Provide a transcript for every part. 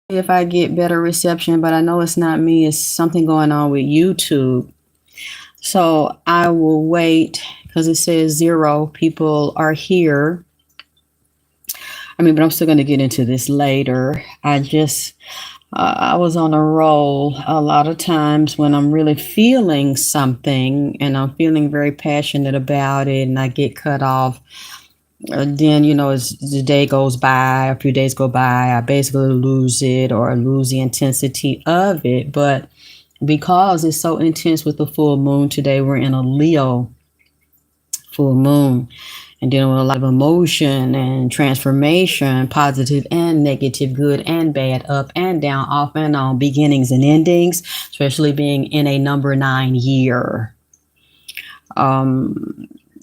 if I get better reception, but I know it's not me. It's something going on with YouTube. So I will wait because it says 0 people are here. I mean, but I'm still going to get into this later. I was on a roll a lot of times when I'm really feeling something and I'm feeling very passionate about it and I get cut off. Then, as the day goes by, a few days go by, I basically lose it or lose the intensity of it. But because it's so intense with the full moon today, we're in a Leo full moon and dealing with a lot of emotion and transformation, positive and negative, good and bad, up and down, off and on, beginnings and endings, especially being in a number 9 year.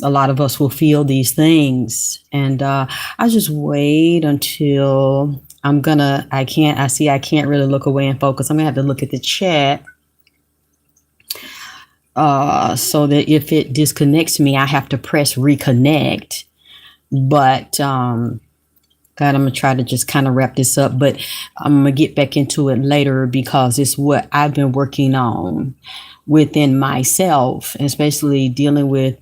A lot of us will feel these things. And I just wait until I can't really look away and focus. I'm going to have to look at the chat. So that if it disconnects me, I have to press reconnect. But God, I'm gonna try to just kind of wrap this up. But I'm gonna get back into it later because it's what I've been working on within myself, and especially dealing with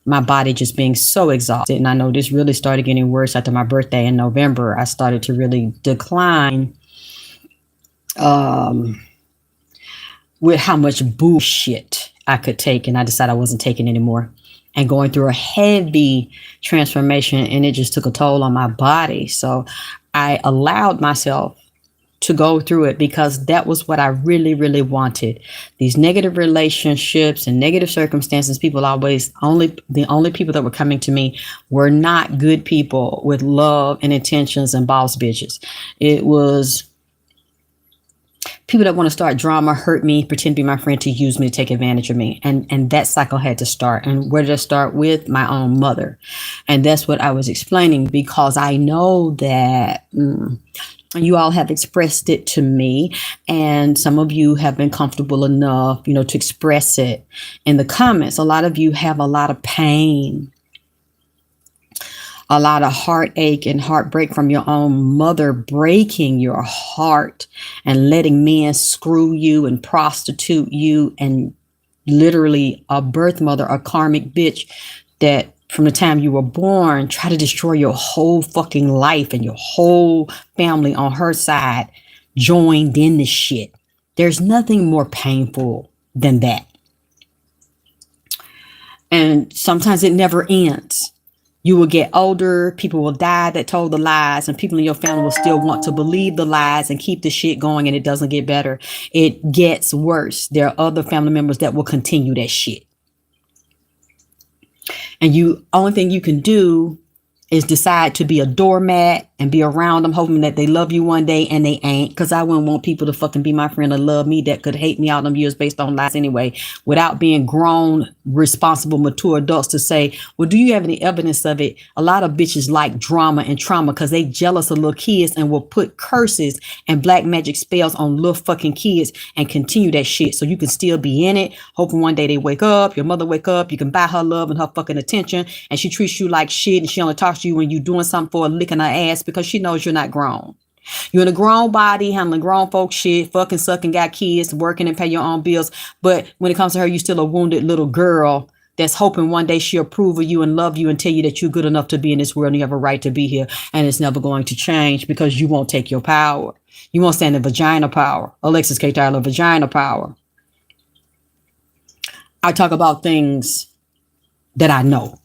my body just being so exhausted. And I know this really started getting worse after my birthday in November. I started to really decline. With how much bullshit I could take, and I decided I wasn't taking anymore, and going through a heavy transformation, and it just took a toll on my body. So I allowed myself to go through it because that was what I really, really wanted. These negative relationships and negative circumstances, the only people that were coming to me were not good people with love and intentions and boss bitches. It was people that want to start drama, hurt me, pretend to be my friend, to use me, to take advantage of me. And that cycle had to start. And where did I start? With my own mother. And that's what I was explaining, because I know that you all have expressed it to me. And some of you have been comfortable enough, to express it in the comments. A lot of you have a lot of pain, a lot of heartache and heartbreak from your own mother breaking your heart and letting men screw you and prostitute you, and literally a birth mother, a karmic bitch that from the time you were born try to destroy your whole fucking life, and your whole family on her side joined in this shit. There's nothing more painful than that. And sometimes it never ends. You will get older, people will die that told the lies, and people in your family will still want to believe the lies and keep the shit going, and it doesn't get better. It gets worse. There are other family members that will continue that shit. And only thing you can do is decide to be a doormat and be around them, hoping that they love you one day, and they ain't. Because I wouldn't want people to fucking be my friend or love me that could hate me out them years based on lies anyway, without being grown, responsible, mature adults to say, well, do you have any evidence of it? A lot of bitches like drama and trauma because they jealous of little kids and will put curses and black magic spells on little fucking kids and continue that shit so you can still be in it, hoping one day they wake up, your mother wake up, you can buy her love and her fucking attention, and she treats you like shit, and she only talks to you when you're doing something for a licking her ass because she knows you're not grown. You're in a grown body, handling grown folk shit, fucking sucking, got kids, working and pay your own bills. But when it comes to her, you're still a wounded little girl that's hoping one day she'll approve of you and love you and tell you that you're good enough to be in this world and you have a right to be here. And it's never going to change because you won't take your power. You won't stand in vagina power. Alexis K. Tyler, vagina power. I talk about things that I know,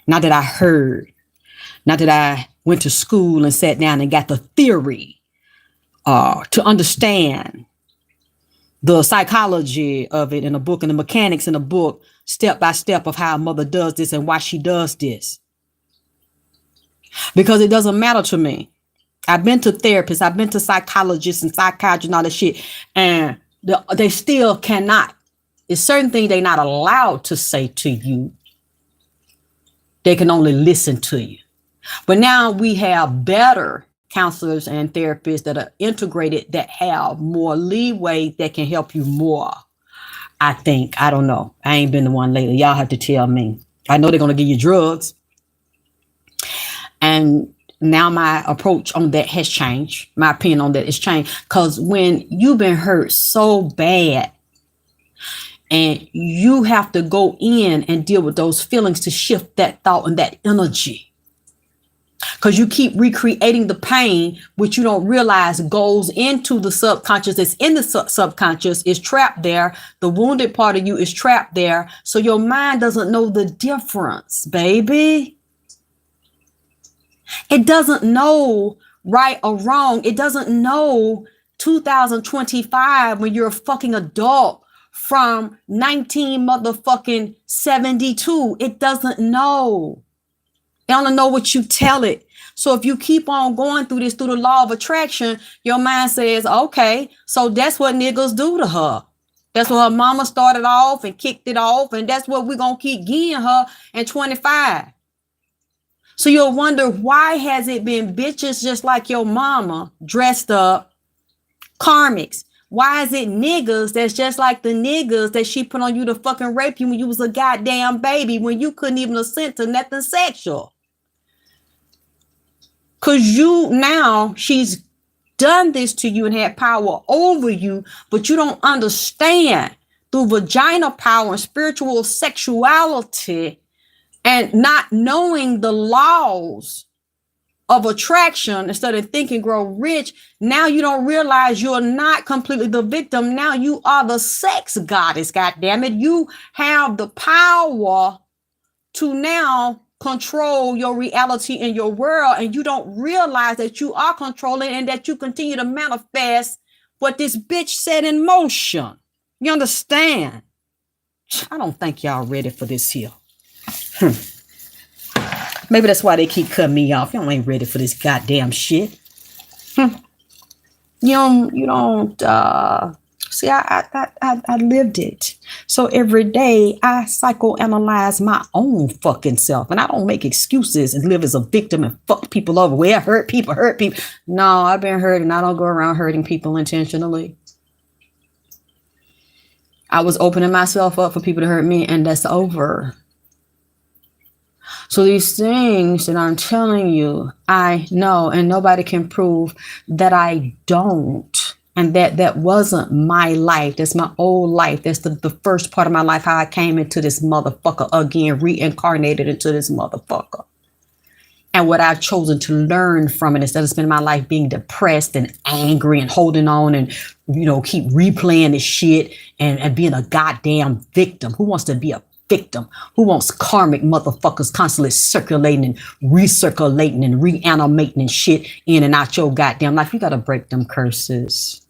not that I heard. Not that I went to school and sat down and got the theory to understand the psychology of it in a book and the mechanics in a book, step by step, of how a mother does this and why she does this. Because it doesn't matter to me. I've been to therapists, I've been to psychologists and psychiatrists and all that shit, and they still cannot. There's certain things they're not allowed to say to you. They can only listen to you. But now we have better counselors and therapists that are integrated, that have more leeway, that can help you more. I think. I don't know. I ain't been the one lately. Y'all have to tell me. I know they're going to give you drugs. And now my approach on that has changed. My opinion on that has changed. Because when you've been hurt so bad and you have to go in and deal with those feelings to shift that thought and that energy. Because you keep recreating the pain, which you don't realize goes into the subconscious. It's in the subconscious, is trapped there. The wounded part of you is trapped there. So your mind doesn't know the difference, baby. It doesn't know right or wrong. It doesn't know 2025 when you're a fucking adult from 1972. It doesn't know. It only know what you tell it. So if you keep on going through this, through the law of attraction, your mind says, okay, so that's what niggas do to her. That's what her mama started off and kicked it off. And that's what we're going to keep getting her in 25. So you'll wonder, why has it been bitches just like your mama dressed up, karmics? Why is it niggas that's just like the niggas that she put on you to fucking rape you when you was a goddamn baby, when you couldn't even assent to nothing sexual? Because she's done this to you and had power over you, but you don't understand through vaginal power and spiritual sexuality and not knowing the laws of attraction. Instead of Think and Grow Rich, now you don't realize you're not completely the victim. Now you are the sex goddess, goddammit. You have the power to now control your reality in your world, and you don't realize that you are controlling and that you continue to manifest what this bitch set in motion. You understand? I don't think y'all ready for this here. Maybe that's why they keep cutting me off. Y'all ain't ready for this goddamn shit. You don't see, I lived it. So every day I psychoanalyze my own fucking self, and I don't make excuses and live as a victim and fuck people over. Well, hurt people. No, I've been hurt and I don't go around hurting people intentionally. I was opening myself up for people to hurt me, and that's over. So these things that I'm telling you, I know, and nobody can prove that I don't. And that wasn't my life. That's my old life. That's the first part of my life, how I came into this motherfucker again, reincarnated into this motherfucker. And what I've chosen to learn from it, instead of spending my life being depressed and angry and holding on and, keep replaying this shit and being a goddamn victim. Who wants to be a victim? Who wants karmic motherfuckers constantly circulating and recirculating and reanimating and shit in and out your goddamn life? You got to break them curses.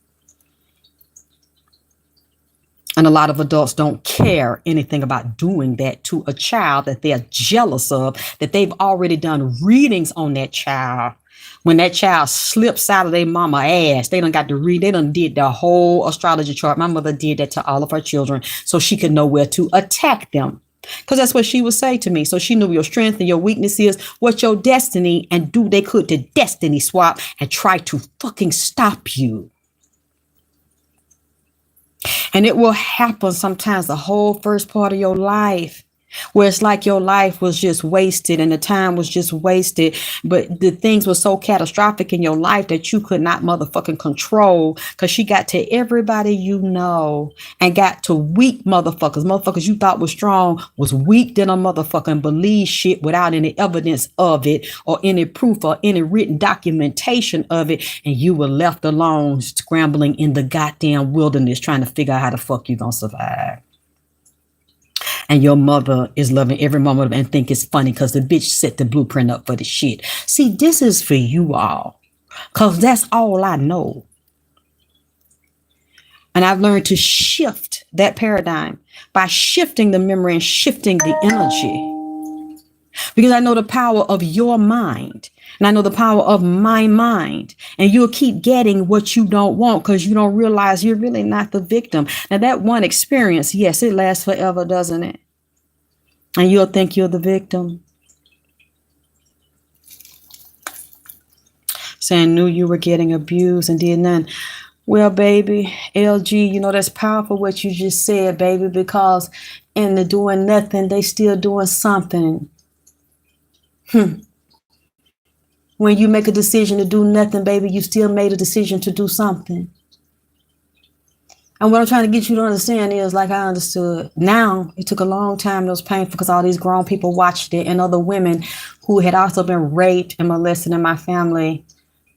And a lot of adults don't care anything about doing that to a child that they're jealous of, that they've already done readings on that child. When that child slips out of their mama ass, they done got to read. They done did the whole astrology chart. My mother did that to all of her children so she could know where to attack them. Because that's what she would say to me. So she knew your strength and your weakness is, what your destiny, and do they could to destiny swap and try to fucking stop you. And it will happen sometimes the whole first part of your life, where it's like your life was just wasted and the time was just wasted. But the things were so catastrophic in your life that you could not motherfucking control, because she got to everybody and got to weak motherfuckers. Motherfuckers you thought was strong was weak than a motherfucking believe shit without any evidence of it or any proof or any written documentation of it. And you were left alone scrambling in the goddamn wilderness trying to figure out how the fuck you gonna survive. And your mother is loving every moment of it and think it's funny because the bitch set the blueprint up for the shit. See, this is for you all, because that's all I know. And I've learned to shift that paradigm by shifting the memory and shifting the energy. Because I know the power of your mind. And I know the power of my mind. And you'll keep getting what you don't want because you don't realize you're really not the victim. Now, that one experience, yes, it lasts forever, doesn't it? And you'll think you're the victim. Saying knew you were getting abused and did none. Well, baby, LG, that's powerful what you just said, baby, because in the doing nothing, they still doing something. When you make a decision to do nothing, baby, you still made a decision to do something. And what I'm trying to get you to understand is, like I understood, now it took a long time. It was painful because all these grown people watched it, and other women who had also been raped and molested in my family.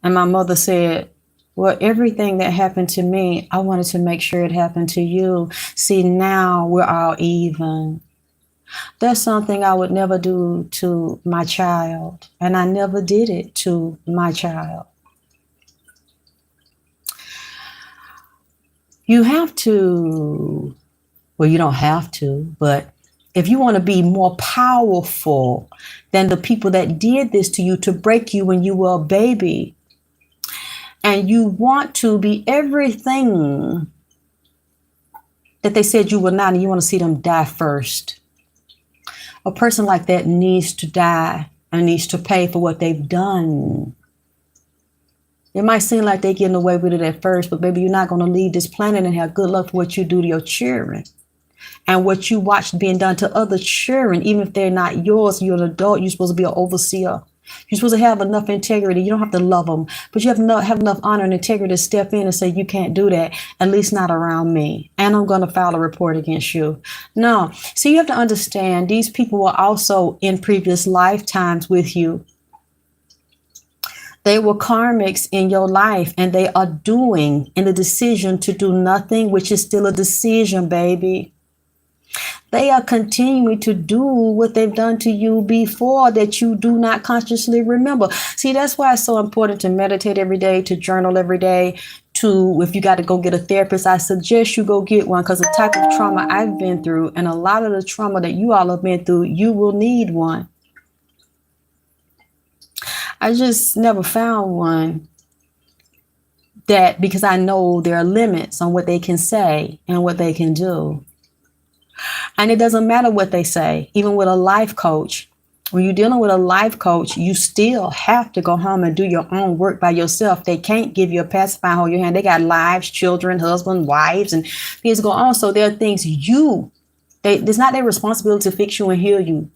And my mother said, well, everything that happened to me, I wanted to make sure it happened to you. See, now we're all even. That's something I would never do to my child. And I never did it to my child. You have to, well, you don't have to, but if you want to be more powerful than the people that did this to you, to break you when you were a baby, and you want to be everything that they said you were not, and you want to see them die first, a person like that needs to die and needs to pay for what they've done. It might seem like they're getting away with it at first, but baby, you're not going to leave this planet and have good luck for what you do to your children and what you watch being done to other children. Even if they're not yours, you're an adult, you're supposed to be an overseer. You're supposed to have enough integrity. You don't have to love them, but you have enough honor and integrity to step in and say, you can't do that, at least not around me. And I'm going to file a report against you. No. So you have to understand, these people were also in previous lifetimes with you. They were karmics in your life, and they are doing in the decision to do nothing, which is still a decision, baby. They are continuing to do what they've done to you before that you do not consciously remember. See, that's why it's so important to meditate every day, to journal every day, to, if you got to go get a therapist, I suggest you go get one, because the type of trauma I've been through and a lot of the trauma that you all have been through, you will need one. I just never found one that, because I know there are limits on what they can say and what they can do. And it doesn't matter what they say, even with a life coach. When you're dealing with a life coach, you still have to go home and do your own work by yourself. They can't give you a pacifier and hold your hand. They got lives, children, husbands, wives, and things go on. So there are things it's not their responsibility to fix you and heal you.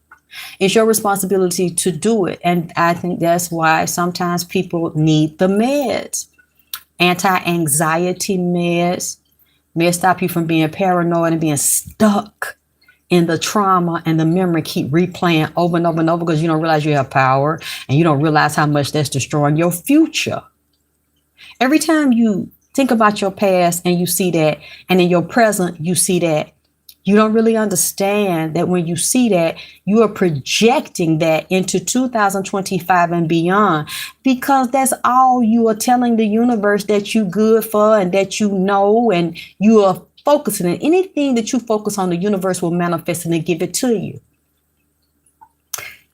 It's your responsibility to do it. And I think that's why sometimes people need the meds. Anti-anxiety meds stop you from being paranoid and being stuck in the trauma, and the memory keep replaying over and over and over, because you don't realize you have power, and you don't realize how much that's destroying your future. Every time you think about your past and you see that, and in your present you see that, you don't really understand that when you see that, you are projecting that into 2025 and beyond, because that's all you are telling the universe that you good for and that you know, and you are focusing on. Anything that you focus on, the universe will manifest and give it to you.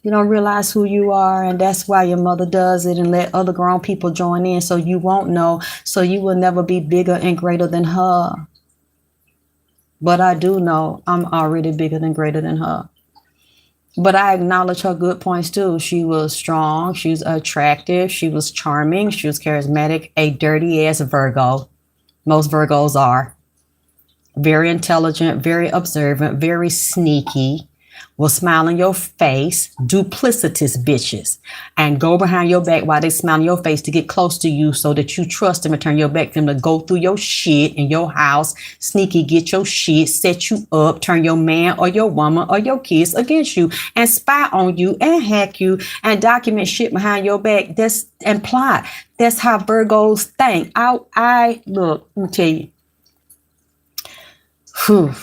You don't realize who you are, and that's why your mother does it and let other grown people join in, so you won't know, so you will never be bigger and greater than her. But I do know I'm already bigger than greater than her. But I acknowledge her good points too. She was strong. She was attractive. She was charming. She was charismatic. A dirty ass Virgo. Most Virgos are. Very intelligent, very observant, very sneaky. Will smile in your face. Duplicitous bitches. And go behind your back while they smile in your face to get close to you, so that you trust them and turn your back to them, to go through your shit in your house. Sneaky, get your shit, set you up, turn your man or your woman or your kids against you, and spy on you and hack you and document shit behind your back. That's and plot. That's how Virgos think. I look, let me tell you. Whew.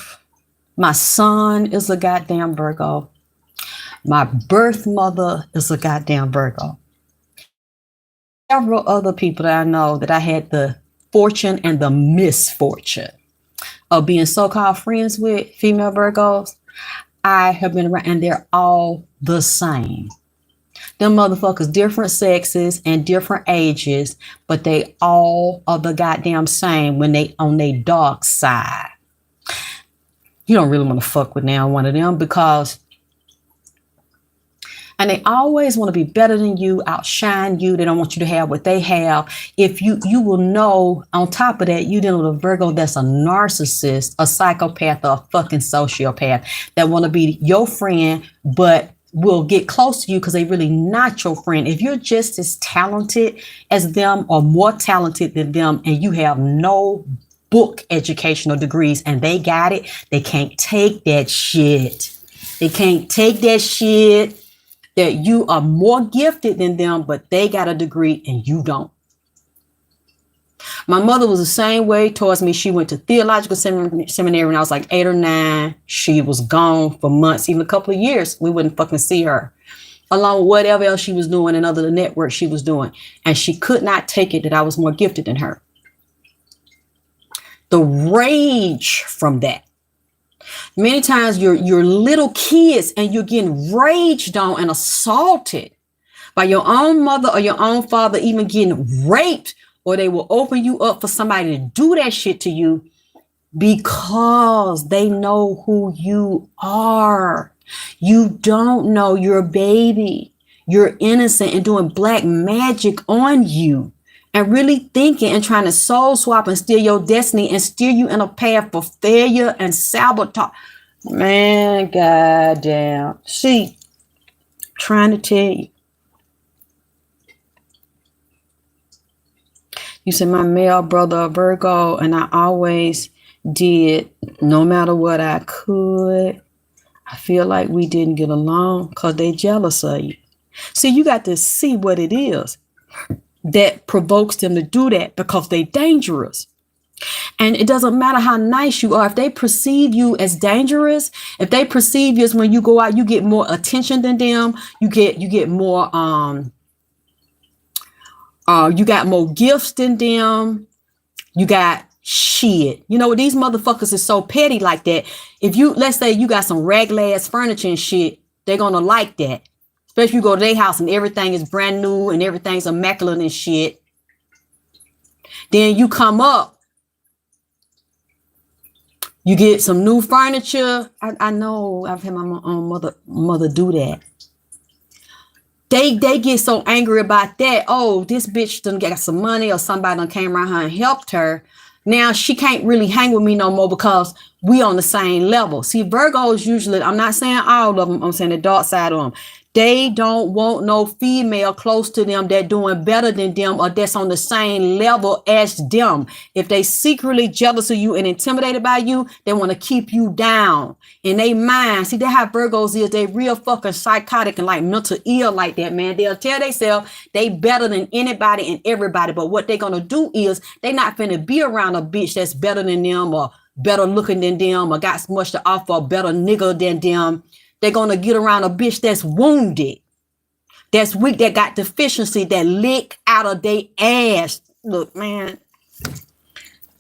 My son is a goddamn Virgo. My birth mother is a goddamn Virgo. Several other people that I know that I had the fortune and the misfortune of being so-called friends with, female Virgos, I have been around, and they're all the same. Them motherfuckers, different sexes and different ages, but they all are the goddamn same when they on their dark side. You don't really want to fuck with now one of them, because, and they always want to be better than you, outshine you. They don't want you to have what they have. If you will know, on top of that, you dealing with a Virgo that's a narcissist, a psychopath, or a fucking sociopath that want to be your friend, but will get close to you because they really not your friend. If you're just as talented as them or more talented than them and you have no book educational degrees and they got it, they can't take that shit. They can't take that shit that you are more gifted than them, but they got a degree and you don't. My mother was the same way towards me. She went to theological seminary when I was like 8 or 9. She was gone for months, even a couple of years. We wouldn't fucking see her, along with whatever else she was doing and other network she was doing. And she could not take it that I was more gifted than her. The rage from that. Many times you're little kids and you're getting raged on and assaulted by your own mother or your own father, even getting raped, or they will open you up for somebody to do that shit to you because they know who you are. You don't know, you're a baby. You're innocent and doing black magic on you and really thinking and trying to soul swap and steal your destiny and steer you in a path for failure and sabotage. Man, goddamn. See, trying to tell you. You said my male brother a Virgo, and I always did, no matter what I could. I feel like we didn't get along because they jealous of you. See, you got to see what it is that provokes them to do that because they dangerous. And it doesn't matter how nice you are. If they perceive you as dangerous, if they perceive you as when you go out, you get more attention than them. You get more, you got more gifts than them. You got shit. You know, these motherfuckers is so petty like that. If you, let's say you got some regular ass furniture and shit, they're going to like that. Especially if you go to their house and everything is brand new and everything's immaculate and shit. Then you come up, you get some new furniture. I know I've had my own mother do that. They get so angry about that. Oh, this bitch done got some money or somebody done came around her and helped her. Now she can't really hang with me no more because we on the same level. See, Virgos usually, I'm not saying all of them, I'm saying the dark side of them. They don't want no female close to them that doing better than them or that's on the same level as them. If they secretly jealous of you and intimidated by you, they want to keep you down in their mind. See, that's how Virgos is. They real fucking psychotic and like mental ill like that, man. They'll tell themselves they better than anybody and everybody. But what they going to do is they not finna be around a bitch that's better than them or better looking than them or got so much to offer, a better nigga than them. They're going to get around a bitch that's wounded, that's weak, that got deficiency, that lick out of their ass. Look, man,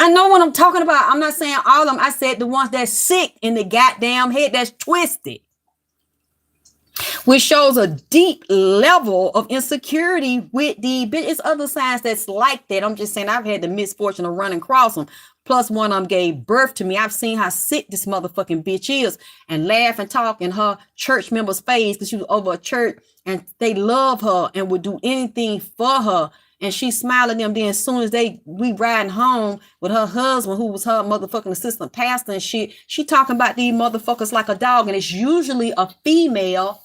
I know what I'm talking about. I'm not saying all of them. I said the ones that's sick in the goddamn head, that's twisted, which shows a deep level of insecurity with the bitch. It's other signs that's like that. I'm just saying I've had the misfortune of running across them. Plus one of them gave birth to me. I've seen how sick this motherfucking bitch is and laugh and talk in her church member's face because she was over a church and they love her and would do anything for her. And she smiled at them. Then as soon as we riding home with her husband, who was her motherfucking assistant pastor and shit, she talking about these motherfuckers like a dog. And it's usually a female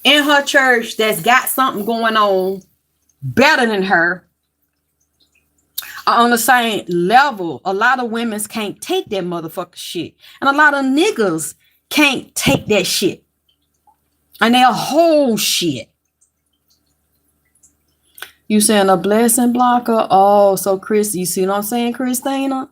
in her church that's got something going on better than her. On the same level. A lot of women can't take that motherfucker shit. And a lot of niggas can't take that shit. And they'll hold shit. You saying a blessing blocker? Oh, so Chris, you see what I'm saying, Christina?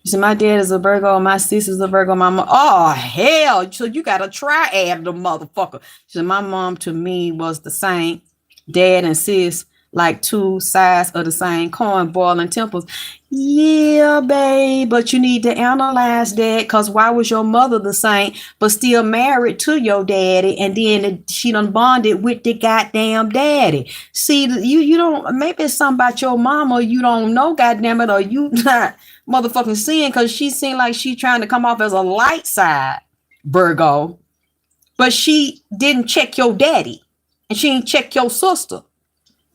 You see, my dad is a Virgo, my sister's a Virgo, my mom. Oh, hell. So you got a triad, the motherfucker. So my mom to me was the same. Dad and sis, like two sides of the same coin, boiling tempers. Yeah, babe, but you need to analyze that because why was your mother the same, but still married to your daddy, and then she done bonded with the goddamn daddy? See, you don't, maybe it's something about your mama you don't know, goddamn it, or you not motherfucking seeing because she seemed like she trying to come off as a light side Virgo, but she didn't check your daddy, and she didn't check your sister.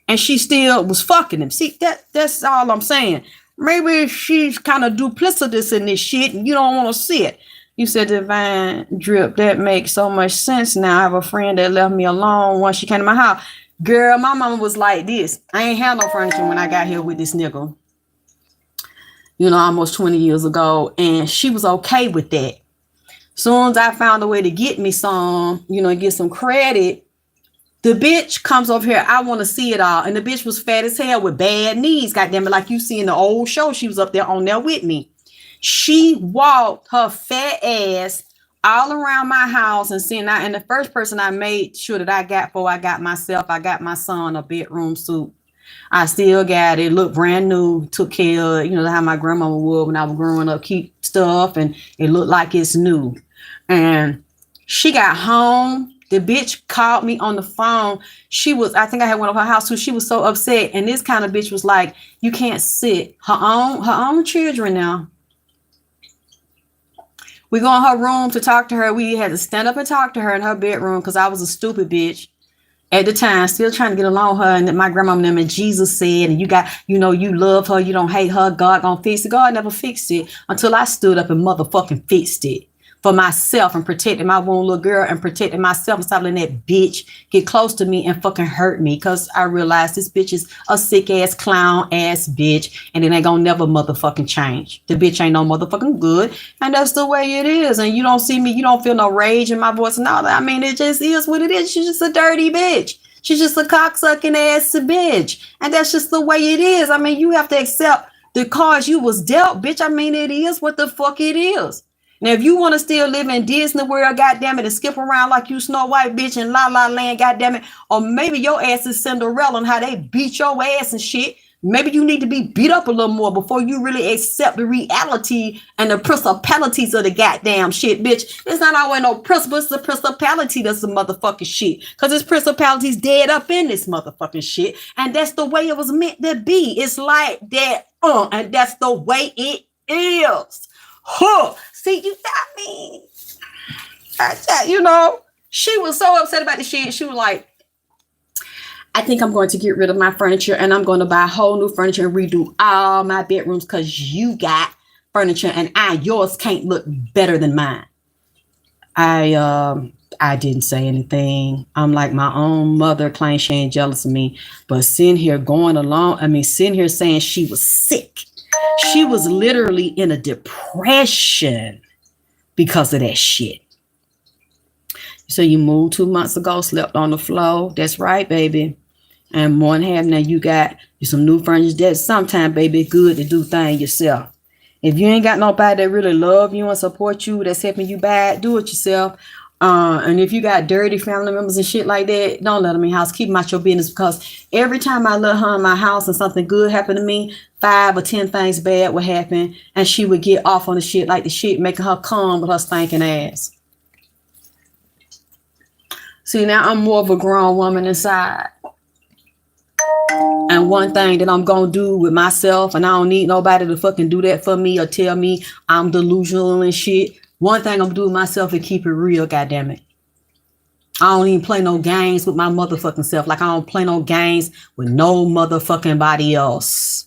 And she still was fucking him. See, that's all I'm saying. Maybe she's kind of duplicitous in this shit and you don't want to see it. You said divine drip. That makes so much sense now. I have a friend that left me alone once she came to my house. Girl, my mama was like this. I ain't had no furniture when I got here with this nigga. Almost 20 years ago. And she was okay with that. Soon as I found a way to get me some, get some credit, the bitch comes over here. I want to see it all. And the bitch was fat as hell with bad knees. Goddamn it. Like you see in the old show. She was up there on there with me. She walked her fat ass all around my house and seeing and the first person I made sure that I got myself, I got my son a bedroom suit. I still got it. Looked brand new. Took care of, how my grandmama would when I was growing up, keep stuff, and it looked like it's new. And she got home. The bitch called me on the phone. I think I had one of her house too. She was so upset. And this kind of bitch was like, you can't sit. Her own children now. We go in her room to talk to her. We had to stand up and talk to her in her bedroom because I was a stupid bitch at the time, still trying to get along with her. And my grandmama and Jesus said, and you love her, you don't hate her, God gonna fix it. God never fixed it until I stood up and motherfucking fixed it for myself and protected my one little girl and protected myself and stopped letting that bitch get close to me and fucking hurt me. Because I realized this bitch is a sick ass clown ass bitch and it ain't gonna never motherfucking change. The bitch ain't no motherfucking good. And that's the way it is. And you don't see me, you don't feel no rage in my voice and all that. I mean, it just is what it is. She's just a dirty bitch. She's just a cocksucking ass bitch. And that's just the way it is. I mean, you have to accept the cards you was dealt, bitch. I mean, it is what the fuck it is. Now, if you want to still live in Disney World, goddamn it, and skip around like you Snow White, bitch, in La La Land, goddamn it, or maybe your ass is Cinderella and how they beat your ass and shit. Maybe you need to be beat up a little more before you really accept the reality and the principalities of the goddamn shit, bitch. It's not always no principle. It's the principality that's the motherfucking shit. Because this principality's dead up in this motherfucking shit. And that's the way it was meant to be. It's like that. And that's the way it is. Huh. See, she was so upset about the shit. She was like, I think I'm going to get rid of my furniture and I'm going to buy whole new furniture and redo all my bedrooms because you got furniture and yours can't look better than mine. I didn't say anything. I'm like my own mother claims she ain't jealous of me, but sitting here saying she was sick. She was literally in a depression because of that shit. So you moved 2 months ago, slept on the floor. That's right, baby. And more than half now you got some new furniture. That's sometimes, baby, good to do things yourself. If you ain't got nobody that really love you and support you, that's helping you buy it, do it yourself. And if you got dirty family members and shit like that, don't let them in your house. Keep them out your business because every time I let her in my house and something good happened to me, 5 or 10 things bad would happen. And she would get off on the shit like the shit making her come with her stinking ass. See, now I'm more of a grown woman inside. And one thing that I'm going to do with myself, and I don't need nobody to fucking do that for me or tell me I'm delusional and shit. One thing I'm going to do with myself is keep it real, goddammit. I don't even play no games with my motherfucking self. Like I don't play no games with no motherfucking body else.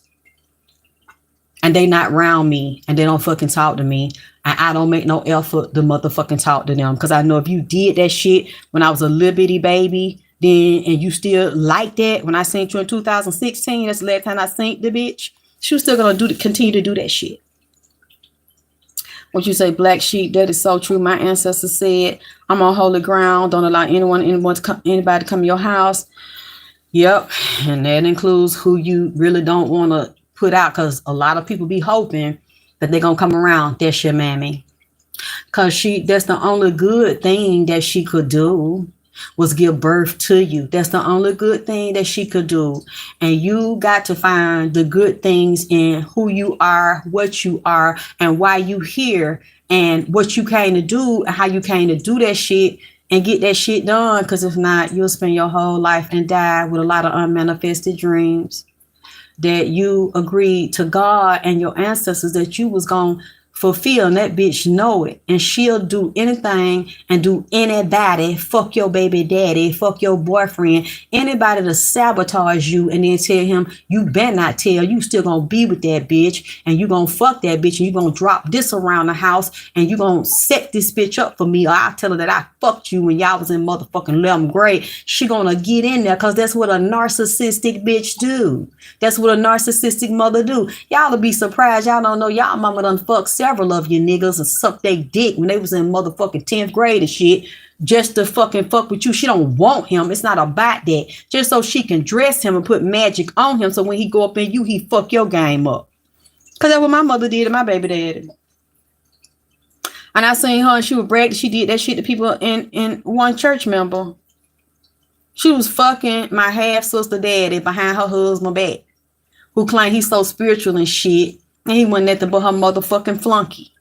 And they not around me and they don't fucking talk to me. And I don't make no effort to motherfucking talk to them. Because I know if you did that shit when I was a little bitty baby, then and you still like that when I seen you in 2016, that's the last time I seen the bitch. She was still gonna continue to do that shit. What you say, black sheep? That is so true. My ancestors said, "I'm on holy ground. Don't allow anybody to come to your house." Yep, and that includes who you really don't want to put out, because a lot of people be hoping that they're gonna come around. That's your mammy, because that's the only good thing that she could do. Was give birth to you. That's the only good thing that she could do. And you got to find the good things in who you are, what you are, and why you here, and what you came to do, and how you came to do that shit, and get that shit done. Because if not, you'll spend your whole life and die with a lot of unmanifested dreams that you agreed to God and your ancestors that you was going to fulfill, and that bitch know it. And she'll do anything and do anybody, fuck your baby daddy, fuck your boyfriend, anybody to sabotage you, and then tell him, you better not tell, you still gonna be with that bitch, and you gonna fuck that bitch, and you gonna drop this around the house, and you gonna set this bitch up for me, or I'll tell her that I fucked you when y'all was in motherfucking 11th grade. She gonna get in there, because that's what a narcissistic bitch do. That's what a narcissistic mother do. Y'all will be surprised. Y'all don't know y'all mama done fucked several of you niggas and sucked their dick when they was in motherfucking 10th grade and shit, just to fucking fuck with you. She don't want him. It's not about that. Just so she can dress him and put magic on him, so when he go up in you, he fuck your game up. Because that's what my mother did to my baby daddy. And I seen her, and she would brag that she did that shit to people in one church member. She was fucking my half-sister daddy behind her husband back, who claimed he's so spiritual and shit, and he wasn't nothing but her motherfucking flunky.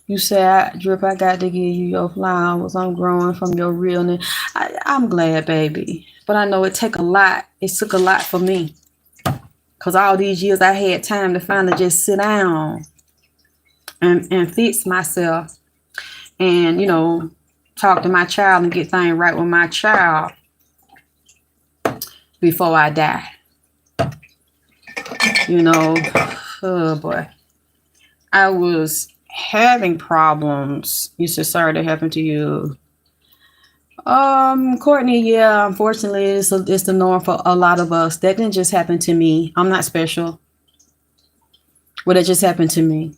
You say, Drip, I got to give you your flowers. I'm growing from your realness. I'm glad, baby. But I know it took a lot. It took a lot for me. Because all these years I had time to finally just sit down and fix myself. And, you know, talk to my child and get things right with my child before I die. You know, oh boy. I was having problems. You said, sorry that happened to you. Courtney, yeah, unfortunately, it's the norm for a lot of us. That didn't just happen to me. I'm not special. Well, that just happened to me.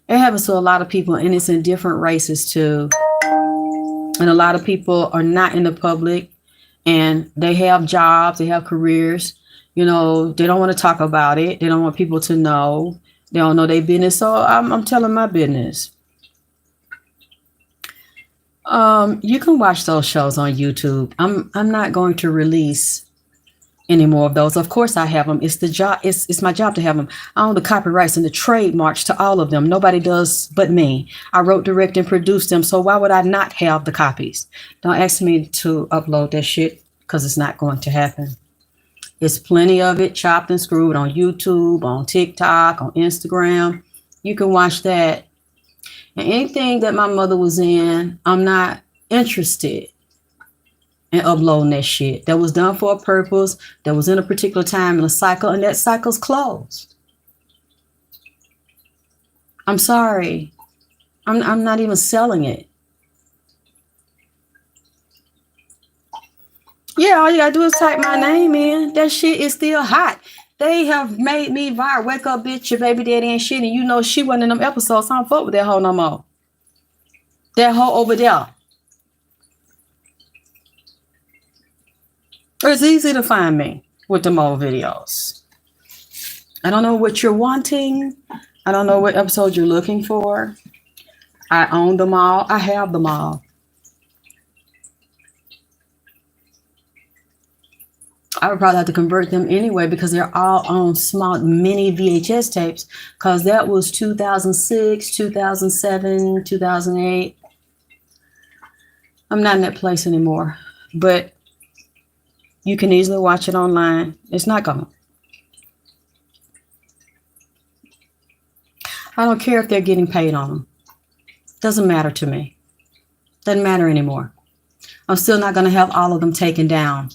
It happens to a lot of people, and it's in different races too. And a lot of people are not in the public, and they have jobs, they have careers. You know, they don't want to talk about it. They don't want people to know. They don't know their business. So I'm telling my business. You can watch those shows on YouTube. I'm not going to release any more of those. Of course I have them. It's the job. It's my job to have them. I own the copyrights and the trademarks to all of them. Nobody does but me. I wrote, direct, and produced them. So why would I not have the copies? Don't ask me to upload that shit, because it's not going to happen. There's plenty of it chopped and screwed on YouTube, on TikTok, on Instagram. You can watch that. And anything that my mother was in, I'm not interested in uploading that shit. That was done for a purpose. That was in a particular time in a cycle, and that cycle's closed. I'm sorry. I'm not even selling it. Yeah, all you gotta do is type my name in. That shit is still hot. They have made me viral. Wake up, bitch, your baby daddy ain't shit. And you know she wasn't in them episodes. So I don't fuck with that hoe no more. That hoe over there. It's easy to find me with the old videos. I don't know what you're wanting. I don't know what episode you're looking for. I own them all. I have them all. I would probably have to convert them anyway, because they're all on small mini VHS tapes, because that was 2006, 2007, 2008. I'm not in that place anymore, but you can easily watch it online. It's not gone. I don't care if they're getting paid on them. Doesn't matter to me. Doesn't matter anymore. I'm still not going to have all of them taken down.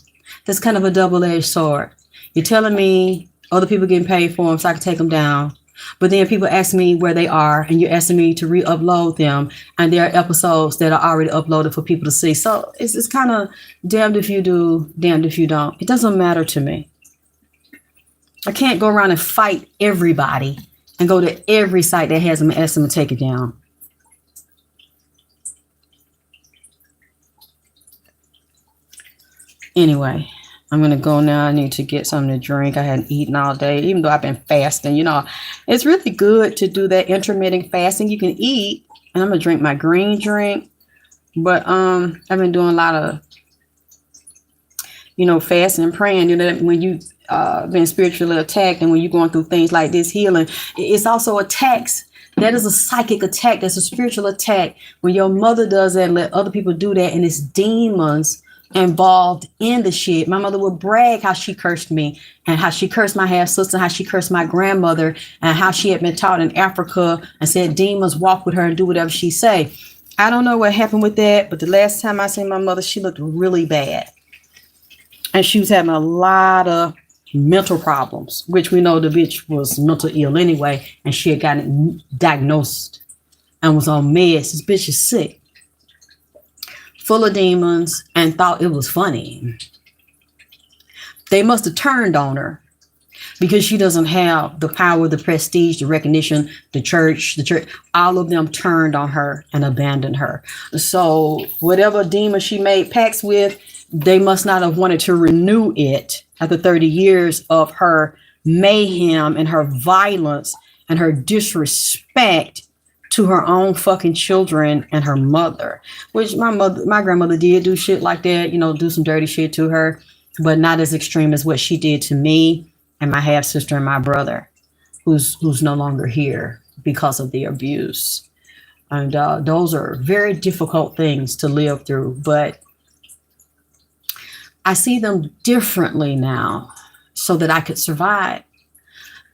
That's kind of a double-edged sword. You're telling me other people getting paid for them so I can take them down. But then people ask me where they are, and you're asking me to re-upload them. And there are episodes that are already uploaded for people to see. So it's kind of damned if you do, damned if you don't. It doesn't matter to me. I can't go around and fight everybody and go to every site that has them and ask them to take it down. Anyway, I'm going to go now. I need to get something to drink. I hadn't eaten all day, even though I've been fasting. You know, it's really good to do that intermittent fasting. You can eat, and I'm going to drink my green drink. But I've been doing a lot of, you know, fasting and praying. You know, when you been spiritually attacked, and when you're going through things like this healing, it's also attacks. That is a psychic attack. That's a spiritual attack. When your mother does that and let other people do that, and it's demons involved in the shit. My mother would brag how she cursed me and how she cursed my half sister, how she cursed my grandmother, and how she had been taught in Africa and said demons walk with her and do whatever she say. I don't know what happened with that, but the last time I seen my mother, she looked really bad. And she was having a lot of mental problems, which we know the bitch was mental ill anyway, and she had gotten diagnosed and was on meds. This bitch is sick, full of demons, and thought it was funny. They must have turned on her because she doesn't have the power, the prestige, the recognition, the church, all of them turned on her and abandoned her. So whatever demon she made pacts with, they must not have wanted to renew it after 30 years of her mayhem and her violence and her disrespect to her own fucking children and her mother, which my grandmother did do shit like that, you know, do some dirty shit to her, but not as extreme as what she did to me and my half sister and my brother, who's no longer here because of the abuse. And those are very difficult things to live through, but I see them differently now so that I could survive.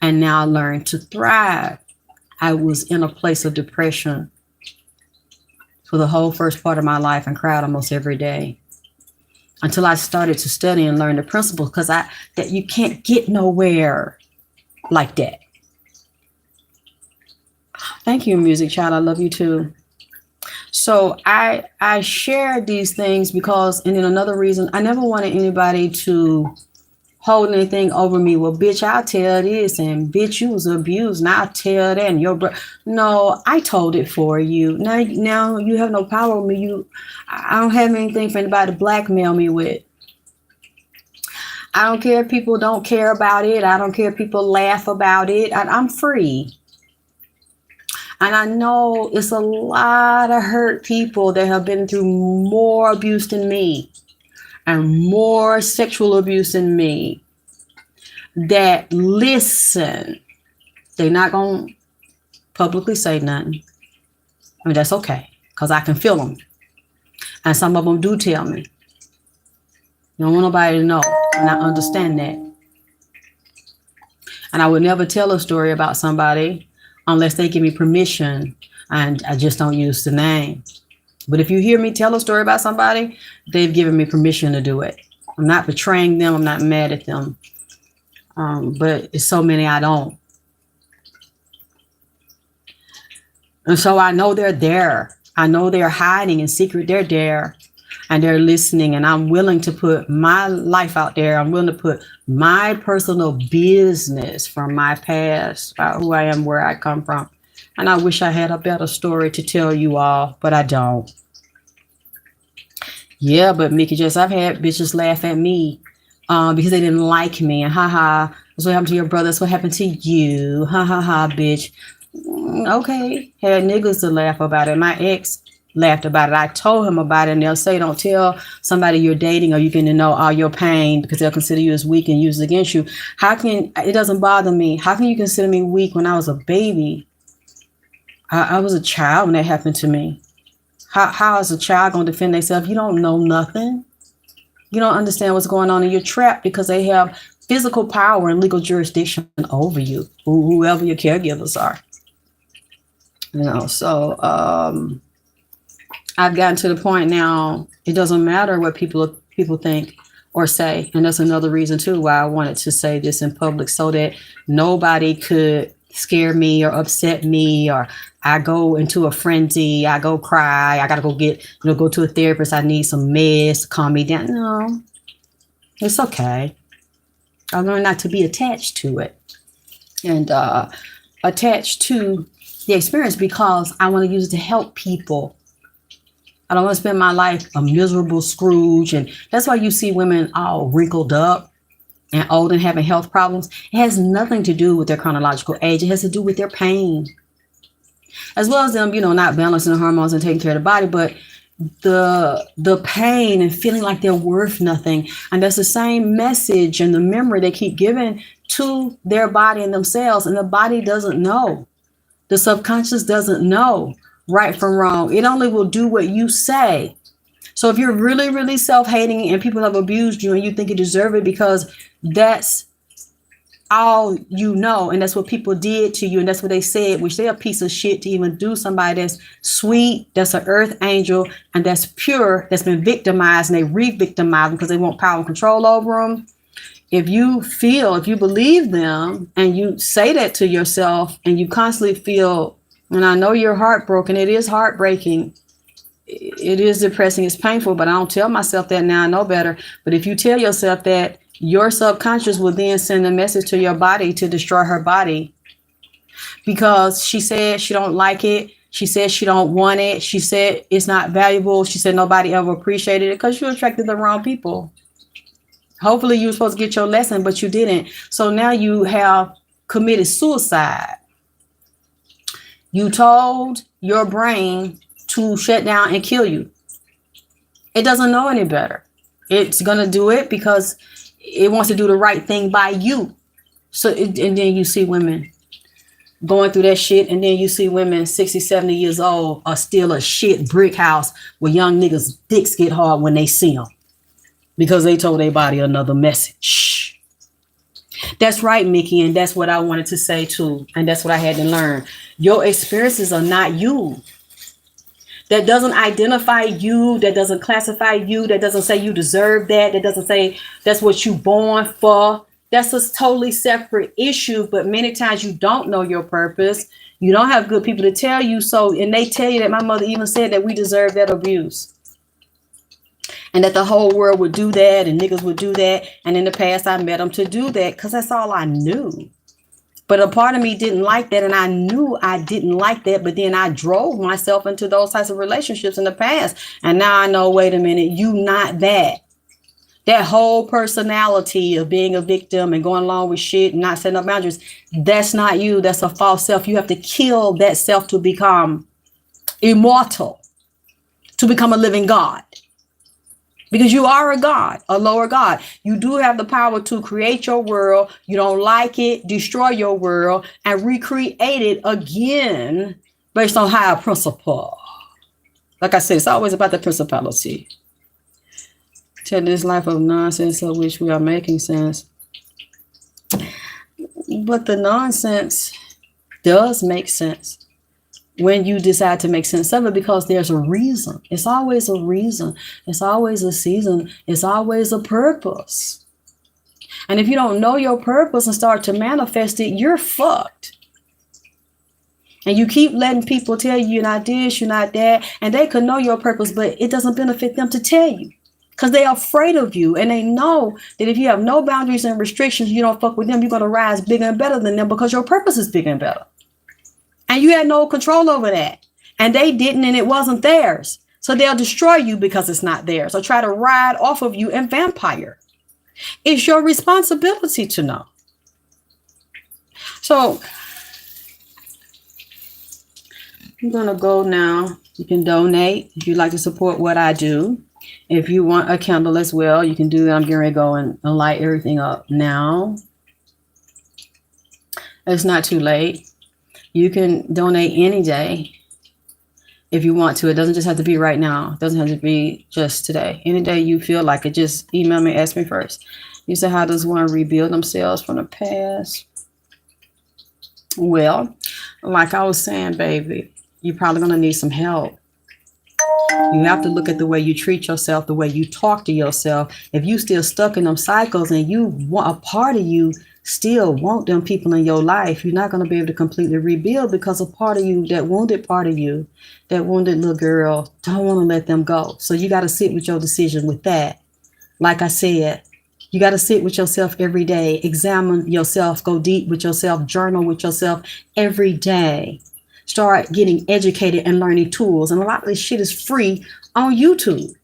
And now I learned to thrive. I was in a place of depression for the whole first part of my life and cried almost every day until I started to study and learn the principles, because that you can't get nowhere like that. Thank you, Music Child. I love you too. So I share these things because, and then another reason, I never wanted anybody to hold anything over me. Well, bitch, I'll tell this, and bitch, you was abused, and I'll tell that, and your brother. No, I told it for you. Now you have no power over me. I don't have anything for anybody to blackmail me with. I don't care if people don't care about it. I don't care if people laugh about it. I'm free. And I know it's a lot of hurt people that have been through more abuse than me and more sexual abuse than me that listen. They're not going to publicly say nothing. I mean, that's okay, because I can feel them. And some of them do tell me. You don't want nobody to know. And I understand that. And I would never tell a story about somebody unless they give me permission, and I just don't use the name. But if you hear me tell a story about somebody, they've given me permission to do it. I'm not betraying them. I'm not mad at them. But it's so many I don't. And so I know they're there. I know they're hiding in secret. They're there and they're listening. And I'm willing to put my life out there. I'm willing to put my personal business from my past, about who I am, where I come from. And I wish I had a better story to tell you all, but I don't. Yeah, but Mickey Jess, I've had bitches laugh at me because they didn't like me. And ha, that's what happened to your brother. That's what happened to you. Ha, bitch. Okay. Had niggas to laugh about it. My ex laughed about it. I told him about it, and they'll say, don't tell somebody you're dating or you're getting to know all your pain, because they'll consider you as weak and use it against you. It doesn't bother me. How can you consider me weak when I was a baby? I was a child when that happened to me. How is a child going to defend themselves? You don't know nothing. You don't understand what's going on, and you're trapped because they have physical power and legal jurisdiction over you, whoever your caregivers are. You know, so I've gotten to the point now, it doesn't matter what people think or say. And that's another reason too why I wanted to say this in public, so that nobody could scare me or upset me, or I go into a frenzy, I go cry, I gotta go to a therapist, I need some meds to calm me down. No, it's okay. I learned not to be attached to it and attached to the experience, because I want to use it to help people. I don't want to spend my life a miserable Scrooge. And that's why you see women all wrinkled up and old and having health problems. It has nothing to do with their chronological age. It has to do with their pain, as well as them, not balancing the hormones and taking care of the body, but the pain and feeling like they're worth nothing. And that's the same message and the memory they keep giving to their body and themselves. And the body doesn't know. The subconscious doesn't know right from wrong. It only will do what you say. So if you're really, really self-hating and people have abused you and you think you deserve it because that's all you know, and that's what people did to you, and that's what they said, which they're a piece of shit to even do somebody that's sweet, that's an earth angel, and that's pure, that's been victimized, and they re-victimize them because they want power and control over them. If you believe them and you say that to yourself and you constantly feel, and I know you're heartbroken, it is heartbreaking, it is depressing, it's painful, but I don't tell myself that now, I know better. But if you tell yourself that, your subconscious will then send a message to your body to destroy her body, because she said she don't like it. She said she don't want it. She said it's not valuable. She said nobody ever appreciated it because you attracted the wrong people. Hopefully you were supposed to get your lesson, but you didn't. So now you have committed suicide. You told your brain to shut down and kill you. It doesn't know any better. It's going to do it because it wants to do the right thing by you. And then you see women going through that shit. And then you see women 60, 70 years old are still a shit brick house where young niggas' dicks get hard when they see them because they told their body another message. That's right, Mickey. And that's what I wanted to say too. And that's what I had to learn. Your experiences are not you. That doesn't identify you, that doesn't classify you, that doesn't say you deserve that, that doesn't say that's what you born for. That's a totally separate issue, but many times you don't know your purpose. You don't have good people to tell you so, and they tell you that my mother even said that we deserve that abuse. And that the whole world would do that and niggas would do that. And in the past, I met them to do that because that's all I knew. But a part of me didn't like that, and I knew I didn't like that, but then I drove myself into those types of relationships in the past. And now I know, wait a minute, you not that. That whole personality of being a victim and going along with shit and not setting up boundaries, that's not you. That's a false self. You have to kill that self to become immortal, to become a living God. Because you are a God, a lower God. You do have the power to create your world. You don't like it, destroy your world, and recreate it again based on higher principle. Like I said, it's always about the principality. To this life of nonsense of which we are making sense. But the nonsense does make sense when you decide to make sense of it, because there's a reason. It's always a reason. It's always a season. It's always a purpose. And if you don't know your purpose and start to manifest it, you're fucked. And you keep letting people tell you you're not this, you're not that, and they could know your purpose, but it doesn't benefit them to tell you because they're afraid of you. And they know that if you have no boundaries and restrictions, you don't fuck with them, you're going to rise bigger and better than them because your purpose is bigger and better. And you had no control over that. And they didn't, and it wasn't theirs. So they'll destroy you because it's not theirs, or try to ride off of you and vampire. It's your responsibility to know. So I'm going to go now. You can donate if you'd like to support what I do. If you want a candle as well, you can do that. I'm getting ready to go and light everything up now. It's not too late. You can donate any day if you want to. It doesn't just have to be right now. It doesn't have to be just today. Any day you feel like it, just email me, ask me first. You say, how does one rebuild themselves from the past? Well, like I was saying, baby, you're probably going to need some help. You have to look at the way you treat yourself, the way you talk to yourself. If you still stuck in them cycles and you want a part of you still want them people in your life, you're not going to be able to completely rebuild, because a part of you, that wounded part of you, that wounded little girl, don't want to let them go. So you got to sit with your decision with that. Like I said, you got to sit with yourself every day, examine yourself, go deep with yourself, journal with yourself every day. Start getting educated and learning tools. And a lot of this shit is free on YouTube.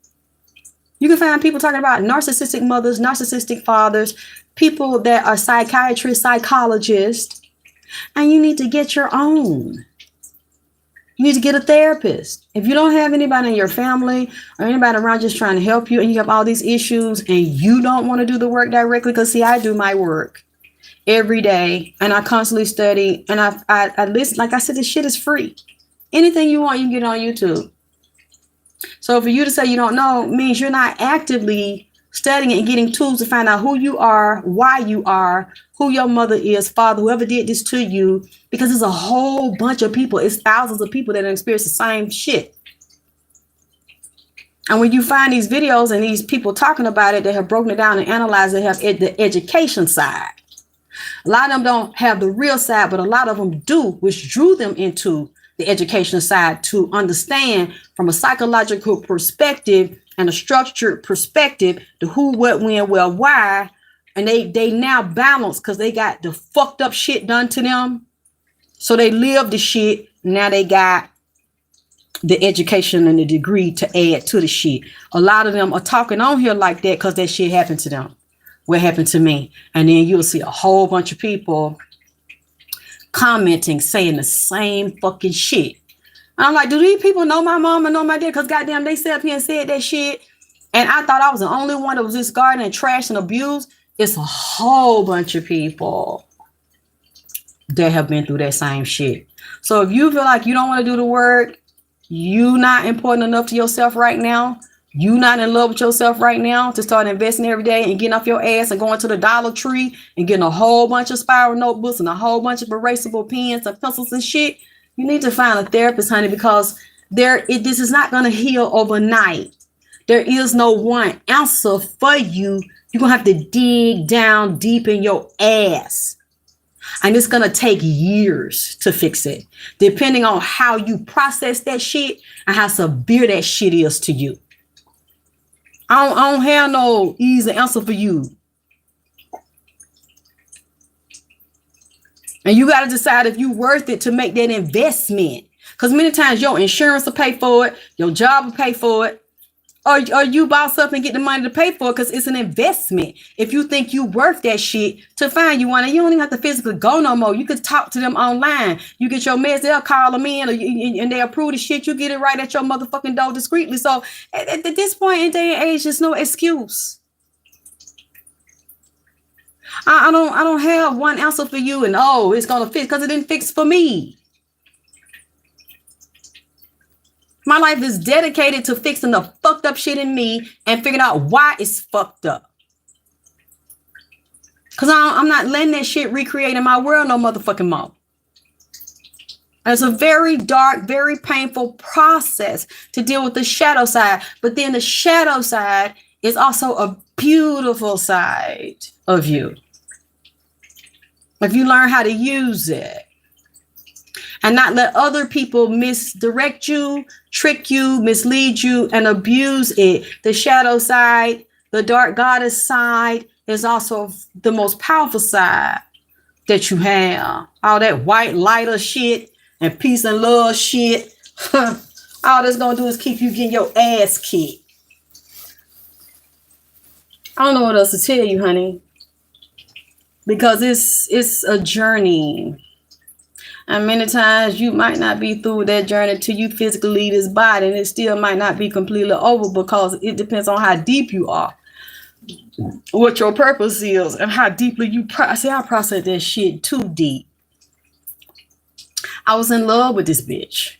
You can find people talking about narcissistic mothers, narcissistic fathers, people that are psychiatrists, psychologists, and you need to get your own. You need to get a therapist. If you don't have anybody in your family or anybody around just trying to help you, and you have all these issues and you don't want to do the work directly, because see, I do my work every day and I constantly study, and I listen. Like I said, this shit is free. Anything you want, you can get on YouTube. So for you to say you don't know means you're not actively studying and getting tools to find out who you are, why you are, who your mother is, father, whoever did this to you, because there's a whole bunch of people. It's thousands of people that experience the same shit. And when you find these videos and these people talking about it, they have broken it down and analyzed it, have the education side. A lot of them don't have the real side, but a lot of them do, which drew them into the education side to understand from a psychological perspective and a structured perspective the who, what, when, where, why. And they now balance because they got the fucked up shit done to them. So they live the shit. Now they got the education and the degree to add to the shit. A lot of them are talking on here like that because that shit happened to them. What happened to me? And then you'll see a whole bunch of people commenting, saying the same fucking shit. And I'm like, do these people know my mom and know my dad? Because goddamn, they sat up here and said that shit. And I thought I was the only one that was discarded and trashed and abused. It's a whole bunch of people that have been through that same shit. So if you feel like you don't want to do the work, you not important enough to yourself right now, you not in love with yourself right now to start investing every day and getting off your ass and going to the Dollar Tree and getting a whole bunch of spiral notebooks and a whole bunch of erasable pens and pencils and shit, you need to find a therapist, honey, because this is not going to heal overnight. There is no one answer for you. You're going to have to dig down deep in your ass. And it's going to take years to fix it, depending on how you process that shit and how severe that shit is to you. I don't have no easy answer for you. And you got to decide if you're worth it to make that investment. Because many times your insurance will pay for it, your job will pay for it, or you boss up and get the money to pay for it because it's an investment. If you think you worth that shit, to find you one, and you don't even have to physically go no more. You could talk to them online. You get your meds, they'll call them in, and they approve the shit. You get it right at your motherfucking door discreetly. So at this point in day and age, there's no excuse. I don't have one answer for you, and it's gonna fix because it didn't fix for me. My life is dedicated to fixing the fucked up shit in me and figuring out why it's fucked up. Because I'm not letting that shit recreate in my world no motherfucking more. And it's a very dark, very painful process to deal with the shadow side. But then the shadow side is also a beautiful side of you. If you learn how to use it. And not let other people misdirect you, trick you, mislead you, and abuse it. The shadow side, the dark goddess side, is also the most powerful side that you have. All that white lighter shit and peace and love shit. All that's going to do is keep you getting your ass kicked. I don't know what else to tell you, honey. Because it's a journey. And many times you might not be through that journey till you physically leave this body, and it still might not be completely over because it depends on how deep you are, what your purpose is, and how deeply you process. I process that shit too deep. I was in love with this bitch.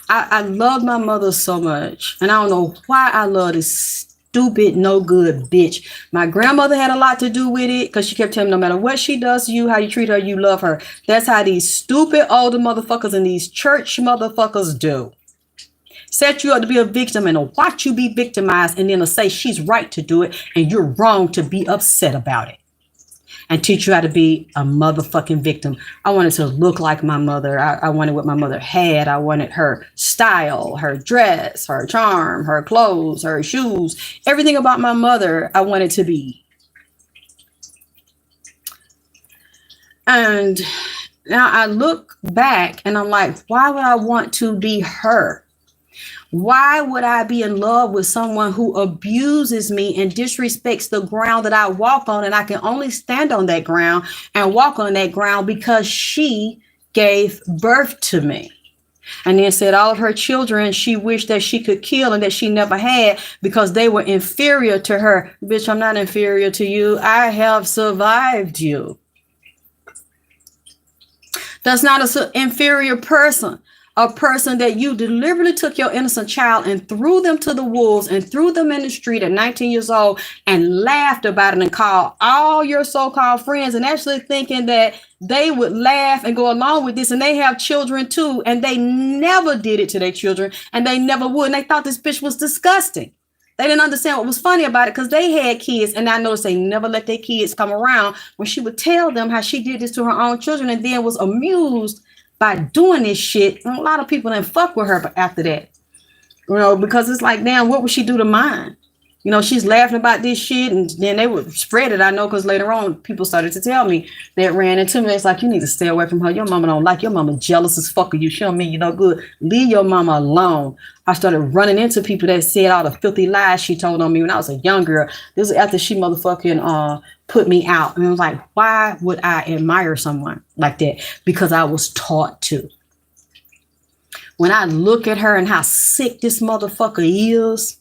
I love my mother so much, and I don't know why I love this stupid, no good bitch. My grandmother had a lot to do with it because she kept telling me no matter what she does to you, how you treat her, you love her. That's how these stupid older motherfuckers and these church motherfuckers do. Set you up to be a victim and watch you be victimized, and then to say she's right to do it and you're wrong to be upset about it. And teach you how to be a motherfucking victim. I wanted to look like my mother. I wanted what my mother had. I wanted her style, her dress, her charm, her clothes, her shoes. Everything about my mother, I wanted to be. And now I look back and I'm like, why would I want to be her? Why would I be in love with someone who abuses me and disrespects the ground that I walk on? And I can only stand on that ground and walk on that ground because she gave birth to me. And then said all of her children she wished that she could kill and that she never had because they were inferior to her. Bitch, I'm not inferior to you. I have survived you. That's not an inferior person. a person that you deliberately took your innocent child and threw them to the wolves and threw them in the street at 19 years old and laughed about it and called all your so-called friends and actually thinking that they would laugh and go along with this, and they have children too, and they never did it to their children, and they never would, and they thought this bitch was disgusting. They didn't understand what was funny about it because they had kids, and I noticed they never let their kids come around when she would tell them how she did this to her own children and then was amused by doing this shit. And a lot of people didn't fuck with her after that, because it's like, damn, what would she do to mine? She's laughing about this shit, and then they would spread it. I know, because later on, people started to tell me that ran into me. It's like, you need to stay away from her. Your mama don't like your mama, jealous as fuck of you. She don't mean you no good. Leave your mama alone. I started running into people that said all the filthy lies she told on me when I was a young girl. This was after she motherfucking put me out. And I was like, why would I admire someone like that? Because I was taught to. When I look at her and how sick this motherfucker is,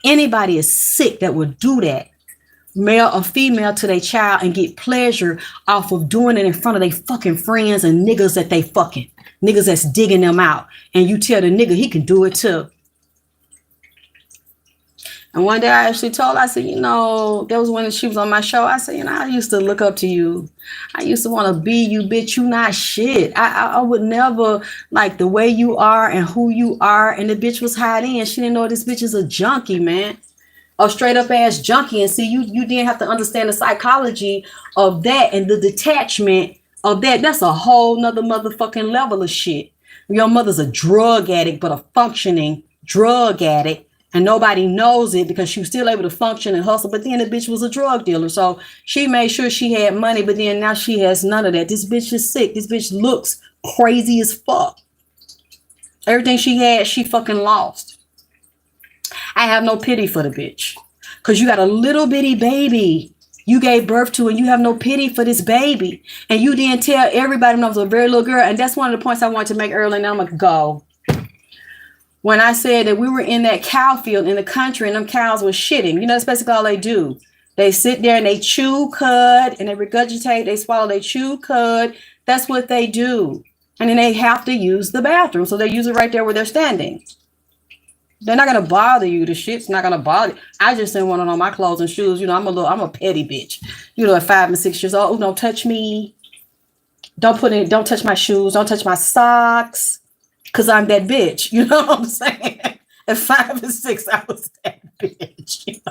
anybody is sick that would do that, male or female, to their child and get pleasure off of doing it in front of their fucking friends and niggas that they fucking, niggas that's digging them out. And you tell the nigga he can do it too. And one day I actually told, I said, that was when she was on my show. I said, I used to look up to you. I used to want to be you, bitch. You not shit. I would never like the way you are and who you are. And the bitch was hiding, and she didn't know this bitch is a junkie, man. A straight up ass junkie. And see, you didn't have to understand the psychology of that and the detachment of that. That's a whole nother motherfucking level of shit. Your mother's a drug addict, but a functioning drug addict. And nobody knows it because she was still able to function and hustle. But then the bitch was a drug dealer. So she made sure she had money. But then now she has none of that. This bitch is sick. This bitch looks crazy as fuck. Everything she had, she fucking lost. I have no pity for the bitch. Because you got a little bitty baby you gave birth to, and you have no pity for this baby. And you didn't tell everybody when I was a very little girl. And that's one of the points I wanted to make earlier. And I'm going to go. When I said that we were in that cow field in the country and them cows were shitting, that's basically all they do. They sit there and they chew cud and they regurgitate, they swallow, they chew cud. That's what they do. And then they have to use the bathroom. So they use it right there where they're standing. They're not going to bother you. The shit's not going to bother you. I just didn't want it on my clothes and shoes. I'm a petty bitch. At 5 and 6 years old, oh, don't touch me. Don't touch my shoes. Don't touch my socks. Because I'm that bitch, you know what I'm saying? At 5 and 6, I was that bitch,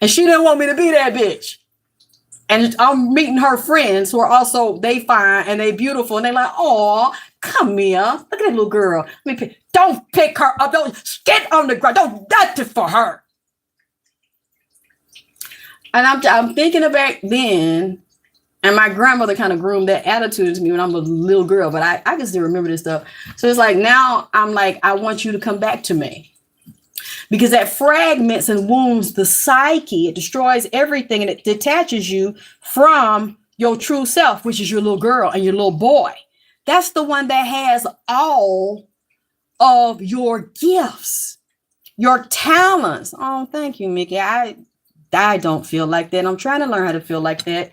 And she didn't want me to be that bitch. And I'm meeting her friends who are also, they fine and they beautiful. And they're like, oh, come here. Look at that little girl. Don't pick her up. Don't get on the ground. Don't nothing for her. And I'm thinking about then. And my grandmother kind of groomed that attitude to me when I'm a little girl, but I just didn't remember this stuff. So it's like, now I'm like, I want you to come back to me. Because that fragments and wounds the psyche. It destroys everything, and it detaches you from your true self, which is your little girl and your little boy. That's the one that has all of your gifts, your talents. Oh, thank you, Mickey. I don't feel like that. I'm trying to learn how to feel like that.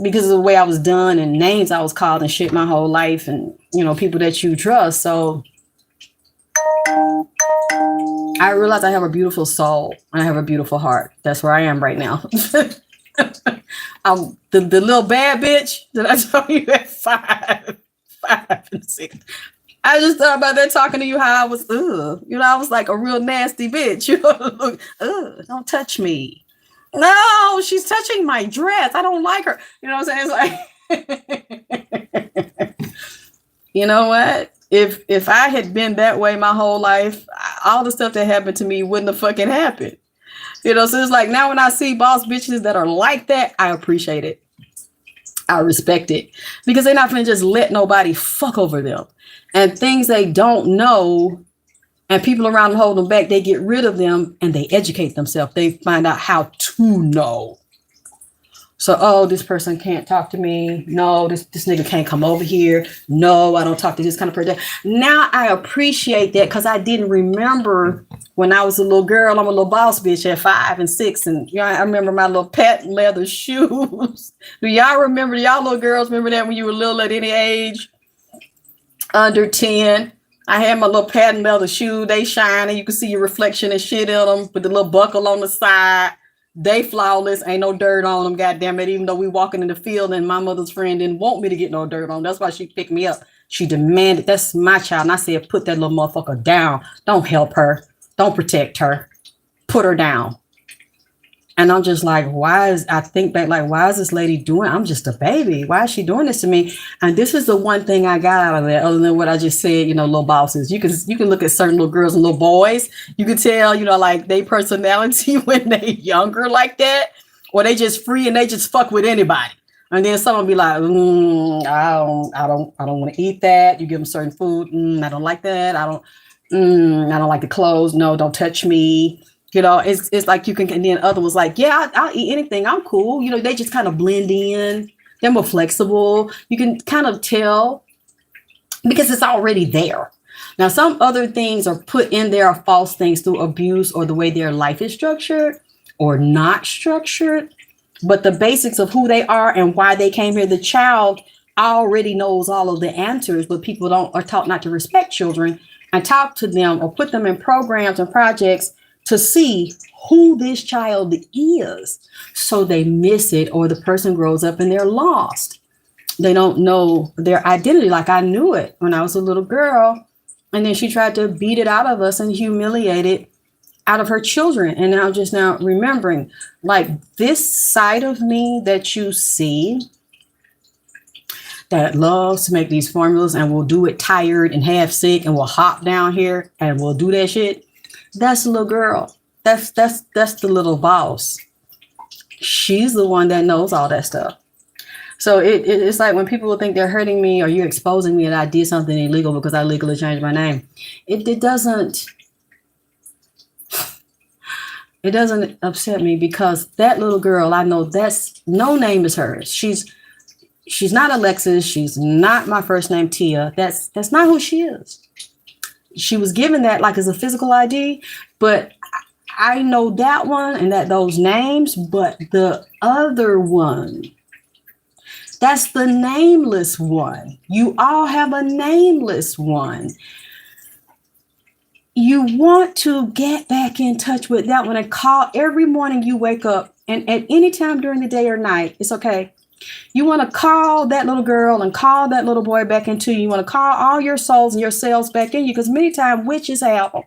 Because of the way I was done and names I was called and shit my whole life, and people that you trust. So I realized I have a beautiful soul and I have a beautiful heart. That's where I am right now. I'm the little bad bitch that I told you at 5 and 6. I just thought about that talking to you, how I was, I was like a real nasty bitch. Don't touch me. No, she's touching my dress. I don't like her. You know what I'm saying? It's like, you know what? If I had been that way my whole life, all the stuff that happened to me wouldn't have fucking happened. So it's like, now when I see boss bitches that are like that, I appreciate it. I respect it. Because they're not going to just let nobody fuck over them. And things they don't know, and people around them hold them back, they get rid of them and they educate themselves. They find out how to know. So, oh, this person can't talk to me. No, this nigga can't come over here. No, I don't talk to this kind of person. Now I appreciate that because I didn't remember when I was a little girl. I'm a little boss bitch at 5 and 6. And I remember my little patent leather shoes. Do y'all remember, y'all little girls remember that when you were little at any age? under 10. I had my little patent leather shoe. They shine and you can see your reflection and shit in them with the little buckle on the side. They flawless. Ain't no dirt on them, goddamn it. Even though we walking in the field and my mother's friend didn't want me to get no dirt on. That's why she picked me up. She demanded, that's my child. And I said, put that little motherfucker down. Don't help her. Don't protect her. Put her down. And I'm just like, I think back, like, why is this lady doing? I'm just a baby. Why is she doing this to me? And this is the one thing I got out of that, other than what I just said, little bosses. You can look at certain little girls and little boys. You can tell, like they personality when they younger like that, or they just free and they just fuck with anybody. And then someone be like, I don't want to eat that. You give them certain food. I don't like that. I don't like the clothes. No, don't touch me. It's like you can, and then other was like, yeah, I'll eat anything. I'm cool. They just kind of blend in. They're more flexible. You can kind of tell because it's already there. Now, some other things are put in there are false things through abuse or the way their life is structured or not structured. But the basics of who they are and why they came here, the child already knows all of the answers, but people are taught not to respect children and talk to them or put them in programs and projects to see who this child is. So they miss it, or the person grows up and they're lost. They don't know their identity. Like I knew it when I was a little girl. And then she tried to beat it out of us and humiliate it out of her children. And now just now remembering, like, this side of me that you see that loves to make these formulas and will do it tired and half sick and will hop down here and will do that shit. That's the little girl. That's the little boss. She's the one that knows all that stuff. So it's like when people think they're hurting me or you're exposing me and I did something illegal because I legally changed my name. It doesn't upset me because that little girl, I know that's no name is hers. She's not Alexis. She's not my first name, Tia. That's not who she is. She was given that like as a physical ID, but I know that one and those names, but the other one, that's the nameless one. You all have a nameless one. You want to get back in touch with that one and call every morning you wake up, and at any time during the day or night, it's okay. You want to call that little girl and call that little boy back into you. You want to call all your souls and your cells back in you, because many times witches have them.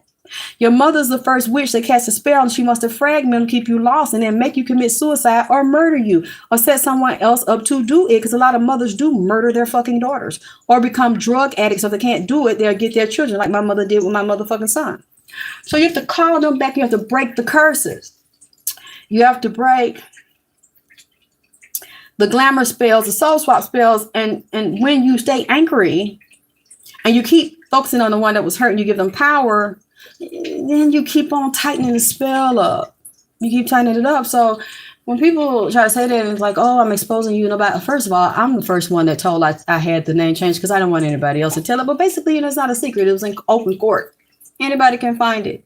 Your mother's the first witch that cast a spell, and she must have fragmented and keep you lost and then make you commit suicide or murder you or set someone else up to do it, because a lot of mothers do murder their fucking daughters or become drug addicts. So if they can't do it, they'll get their children like my mother did with my motherfucking son. So you have to call them back. You have to break the curses. You have to break the glamour spells, the soul swap spells. And when you stay angry and you keep focusing on the one that was hurting, you give them power, then you keep on tightening the spell up. You keep tightening it up. So when people try to say that, it's like, oh, I'm exposing you. First of all, I'm the first one that told I had the name changed because I don't want anybody else to tell it. But basically, it's not a secret. It was in open court. Anybody can find it.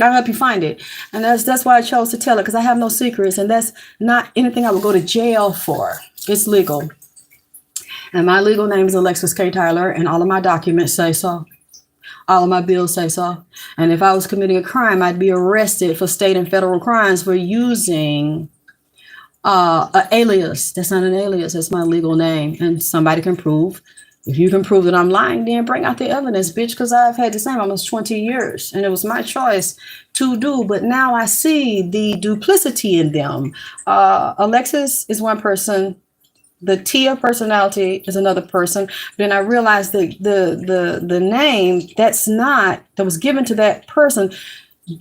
I'll help you find it. And that's why I chose to tell it, because I have no secrets. And that's not anything I would go to jail for. It's legal. And my legal name is Alexis K. Tyler, and all of my documents say so. All of my bills say so. And if I was committing a crime, I'd be arrested for state and federal crimes for using an alias. That's not an alias. That's my legal name. And somebody can prove. If you can prove that I'm lying, then bring out the evidence, bitch, because I've had the same almost 20 years. And it was my choice to do. But now I see the duplicity in them. Alexis is one person. The Tia personality is another person. Then I realized that the name that was given to that person,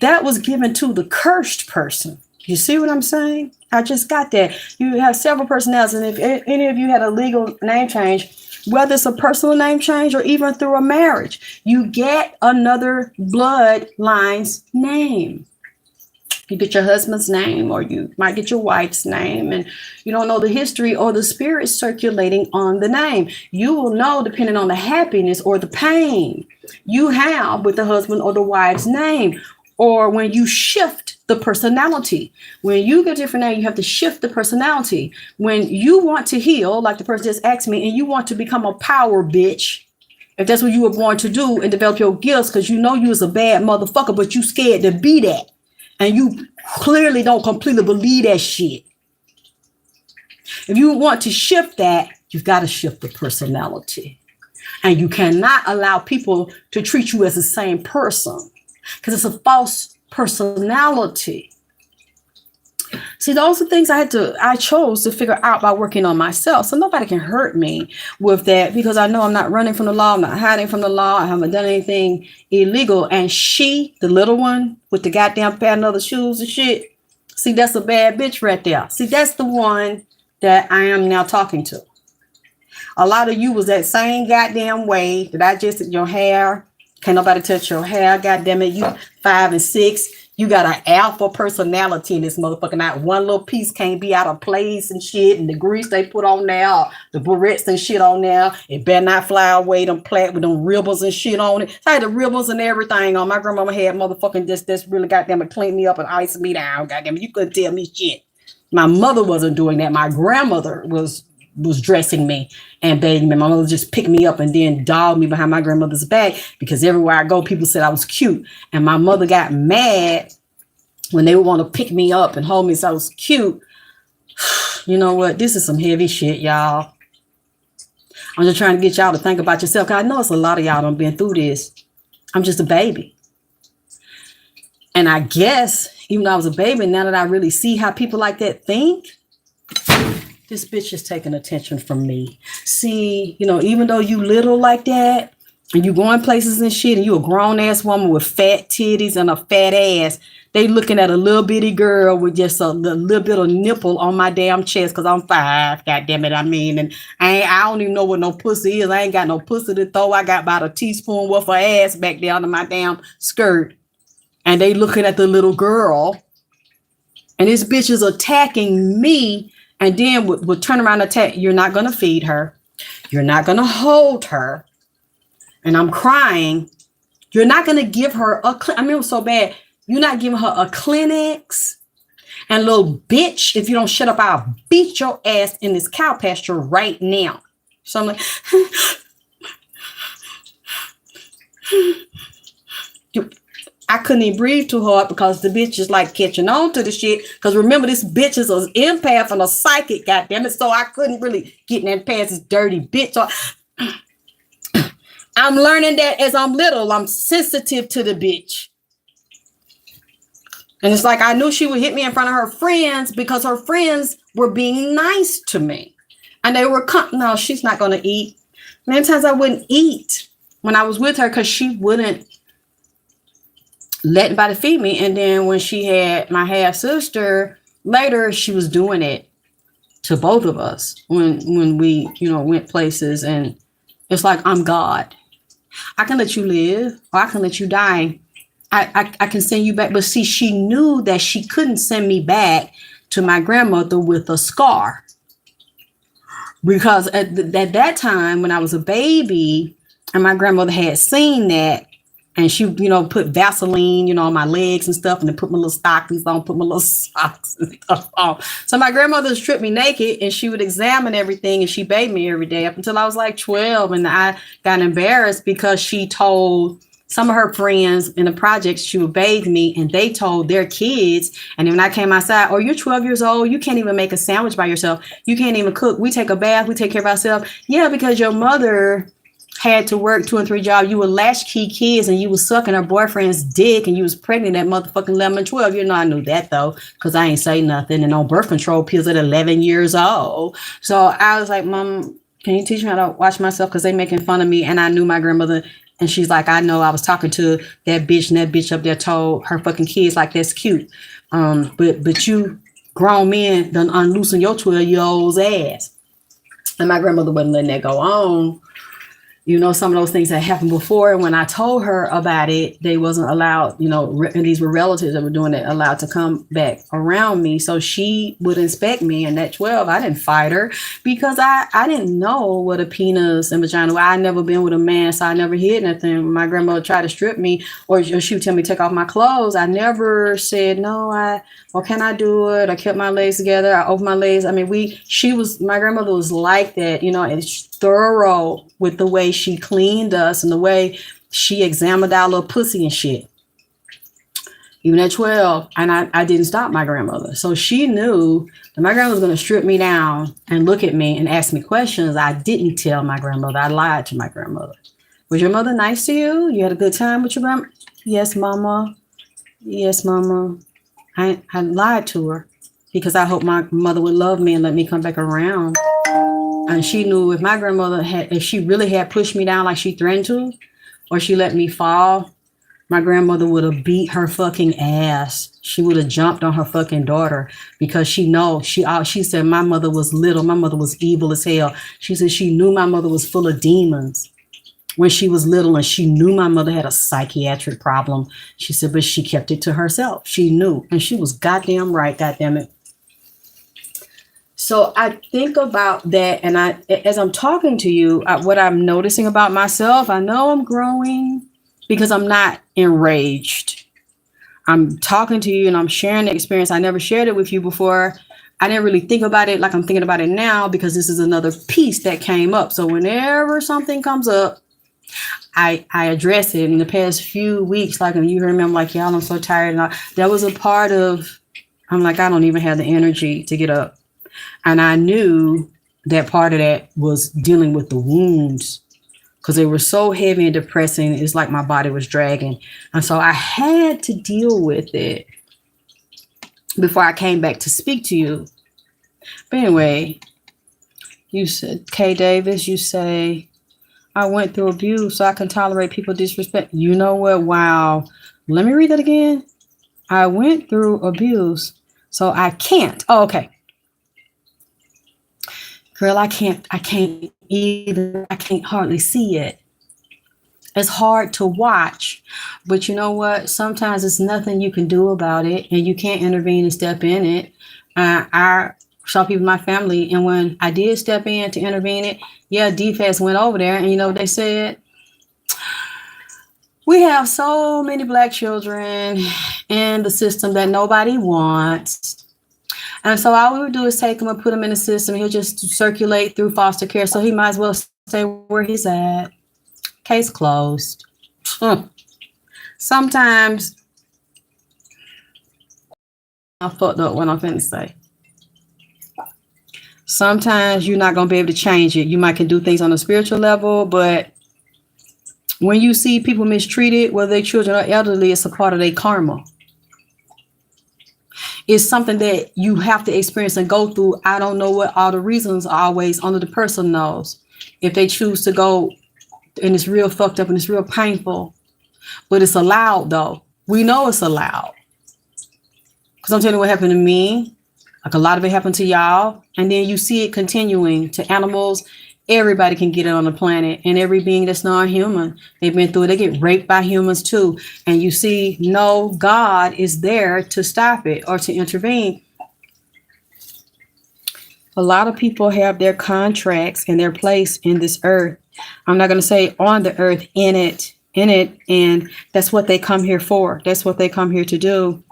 that was given to the cursed person. You see what I'm saying? I just got that. You have several personalities. And if any of you had a legal name change, whether it's a personal name change or even through a marriage, you get another bloodline's name. You get your husband's name, or you might get your wife's name, and you don't know the history or the spirit circulating on the name. You will know depending on the happiness or the pain you have with the husband or the wife's name, or when you shift the personality. When you get a different name, you have to shift the personality. When you want to heal, like the person just asked me, and you want to become a power bitch, if that's what you were born to do and develop your gifts, because you know you was a bad motherfucker, but you scared to be that. And you clearly don't completely believe that shit. If you want to shift that, you've got to shift the personality. And you cannot allow people to treat you as the same person, because it's a false personality. See, those are things I chose to figure out by working on myself. So nobody can hurt me with that, because I know I'm not running from the law. I'm not hiding from the law. I haven't done anything illegal. And she, the little one with the goddamn pattern of the shoes and shit, see, that's a bad bitch right there. See, that's the one that I am now talking to. A lot of you was that same goddamn way that I just did your hair. Can't nobody touch your hair. Goddamn it, you 5 and 6. You got an alpha personality in this motherfucker. Not one little piece can't be out of place and shit. And the grease they put on there, the barrettes and shit on there, it better not fly away. Them plat with them ribbons and shit on it. I had the ribbons and everything on. My grandmama had motherfucking this really goddamn it clean me up and ice me down. Goddamn it, you couldn't tell me shit. My mother wasn't doing that. My grandmother was dressing me and bathing me. My mother just picked me up and then dogged me behind my grandmother's back, because everywhere I go, people said I was cute. And my mother got mad when they would want to pick me up and hold me so I was cute. You know what? This is some heavy shit, y'all. I'm just trying to get y'all to think about yourself, because I know it's a lot of y'all done been through this. I'm just a baby. And I guess, even though I was a baby, now that I really see how people like that think, this bitch is taking attention from me. See, you know, even though you little like that, and you going places and shit, and you a grown ass woman with fat titties and a fat ass, they looking at a little bitty girl with just a little bit of nipple on my damn chest, because I'm 5, goddamn it. I mean, and I don't even know what no pussy is. I ain't got no pussy to throw. I got about a teaspoon worth of ass back there under my damn skirt. And they looking at the little girl, and this bitch is attacking me. And then would turn around and attack. You're not going to feed her. You're not going to hold her. And I'm crying. You're not going to give her I mean, it was so bad. You're not giving her a Kleenex. And little bitch, if you don't shut up, I'll beat your ass in this cow pasture right now. So I'm like, I couldn't even breathe too hard, because the bitch is like catching on to the shit. Because remember, this bitch is an empath and a psychic, goddammit. So I couldn't really get in that past this dirty bitch. So I'm learning that as I'm little, I'm sensitive to the bitch. And it's like I knew she would hit me in front of her friends, because her friends were being nice to me. And they were, no, she's not going to eat. Many times I wouldn't eat when I was with her, because she wouldn't let anybody feed me. And then when she had my half sister, later she was doing it to both of us when we, you know, went places. And it's like, I'm God. I can let you live, or I can let you die. I can send you back. But see, she knew that she couldn't send me back to my grandmother with a scar, because at that time when I was a baby and my grandmother had seen that, and she, you know, put Vaseline, you know, on my legs and stuff, and then put my little stockings on, put my little socks and stuff on. So my grandmother stripped me naked, and she would examine everything, and she bathed me every day up until I was like 12. And I got embarrassed because she told some of her friends in the projects she would bathe me, and they told their kids. And then when I came outside, oh, you're 12 years old. You can't even make a sandwich by yourself. You can't even cook. We take a bath. We take care of ourselves. Yeah, because your mother had to work 2 and 3 jobs. You were latchkey kids, and you was sucking her boyfriend's dick, and you was pregnant at motherfucking 11 and 12. You know, I knew that though, because I ain't say nothing, and on birth control pills at 11 years old. So I was like, Mom, can you teach me how to watch myself? Because they making fun of me. And I knew my grandmother, and she's like, I know I was talking to that bitch, and that bitch up there told her fucking kids like, that's cute. But you grown men done unloosen your 12-year-old's ass. And my grandmother wasn't letting that go on. you know, some of those things that happened before. And when I told her about it, they wasn't allowed, you know, and these were relatives that were doing it, allowed to come back around me. So she would inspect me. And at 12, I didn't fight her because I didn't know what a penis and vagina was. I never been with a man, so I never hid nothing. My grandmother tried to strip me, or she would tell me to take off my clothes. I never said, no, or can I do it? I kept my legs together. I opened my legs. I mean, my grandmother was like that, you know, and thorough with the way she cleaned us and the way she examined our little pussy and shit. Even at 12, and I didn't stop my grandmother. So she knew that my grandmother was going to strip me down and look at me and ask me questions. I didn't tell my grandmother. I lied to my grandmother. Was your mother nice to you? You had a good time with your grandma? Yes, mama. Yes, mama. I lied to her because I hoped my mother would love me and let me come back around. And she knew if she really had pushed me down like she threatened to, or she let me fall, my grandmother would have beat her fucking ass. She would have jumped on her fucking daughter because she said my mother was little. My mother was evil as hell. She said she knew my mother was full of demons when she was little, and she knew my mother had a psychiatric problem. She said, but she kept it to herself. She knew, and she was goddamn right, goddamn it. So I think about that, and as I'm talking to you, what I'm noticing about myself, I know I'm growing because I'm not enraged. I'm talking to you and I'm sharing the experience. I never shared it with you before. I didn't really think about it like I'm thinking about it now because this is another piece that came up. So whenever something comes up, I address it. In the past few weeks, like when you heard me, I'm like, y'all, I'm so tired. And that was a part of, I'm like, I don't even have the energy to get up. And I knew that part of that was dealing with the wounds because they were so heavy and depressing. It's like my body was dragging. And so I had to deal with it before I came back to speak to you. But anyway, you said, Kay Davis, you say, I went through abuse so I can tolerate people disrespect. You know what? Wow. Let me read that again. I went through abuse so I can't. Oh, okay. Girl, I can't hardly see it. It's hard to watch, but you know what? Sometimes it's nothing you can do about it and you can't intervene and step in it. I saw people in my family, and when I did step in to intervene it, DFAS went over there, and you know what they said? We have so many Black children in the system that nobody wants. And so all we would do is take him and put him in the system. He'll just circulate through foster care. So he might as well stay where he's at. Case closed. Sometimes I fucked up what I'm finna say. Sometimes you're not going to be able to change it. You might can do things on a spiritual level, but when you see people mistreated, whether they're children or elderly, it's a part of their karma. It's something that you have to experience and go through. I don't know what all the reasons are always, only the person knows. If they choose to go and it's real fucked up and it's real painful, but it's allowed though. We know it's allowed. Because I'm telling you what happened to me. Like a lot of it happened to y'all. And then you see it continuing to animals. Everybody can get it on the planet, and every being that's non-human, they've been through it. They get raped by humans too. And you see, no, God is there to stop it or to intervene. A lot of people have their contracts and their place in this earth. I'm not going to say on the earth, in it. And that's what they come here for. That's what they come here to do.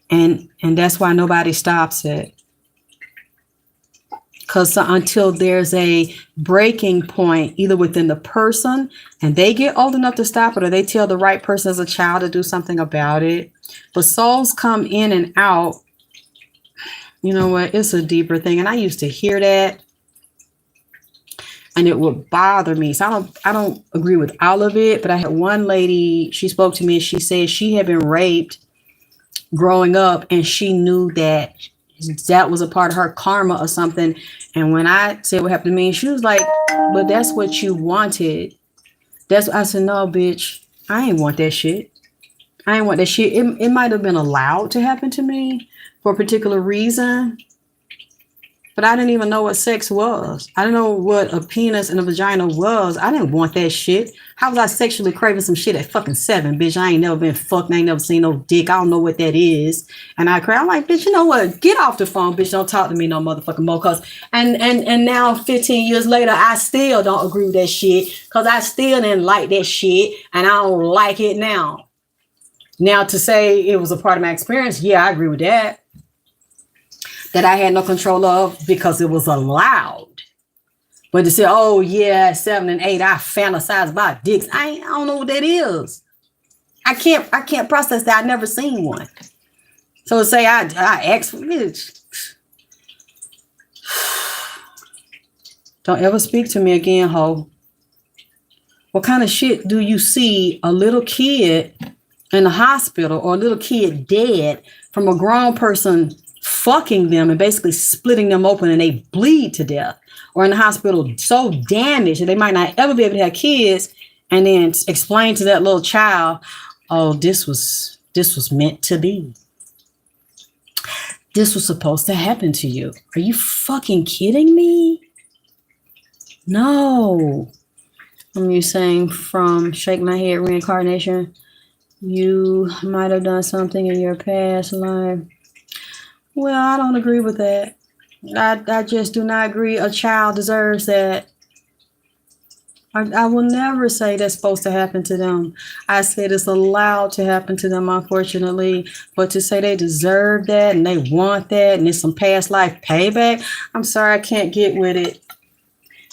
And that's why nobody stops it. Because until there's a breaking point, either within the person and they get old enough to stop it, or they tell the right person as a child to do something about it. But souls come in and out. You know what? It's a deeper thing. And I used to hear that, and it would bother me. So I don't agree with all of it. But I had one lady, she spoke to me and she said she had been raped growing up, and she knew that was a part of her karma or something. And when I said what happened to me, she was like, but that's what you wanted. I said, no, bitch, I ain't want that shit. I ain't want that shit. It might have been allowed to happen to me for a particular reason, But I didn't even know what sex was. I didn't know what a penis and a vagina was. I didn't want that shit. How was I sexually craving some shit at fucking 7, bitch? I ain't never been fucked. I ain't never seen no dick. I don't know what that is. And I cry. I'm like, bitch, you know what? Get off the phone, bitch. Don't talk to me no motherfucking more. Cause and now 15 years later, I still don't agree with that shit. Cause I still didn't like that shit. And I don't like it now. Now to say it was a part of my experience, yeah, I agree with that. That I had no control of because it was allowed. But to say, oh yeah, 7 and 8, I fantasize about dicks. I don't know what that is. I can't process that. I never seen one. So to say I asked, bitch. Don't ever speak to me again, ho. What kind of shit do you see a little kid in the hospital or a little kid dead from a grown person fucking them and basically splitting them open and they bleed to death, or in the hospital so damaged that they might not ever be able to have kids, and then explain to that little child, oh, this was meant to be. This was supposed to happen to you. Are you fucking kidding me? No. You saying from Shake My Head Reincarnation, you might have done something in your past life. Well, I don't agree with that. I just do not agree. A child deserves that. I will never say that's supposed to happen to them. I said it's allowed to happen to them, unfortunately. But to say they deserve that and they want that and it's some past life payback, I'm sorry, I can't get with it.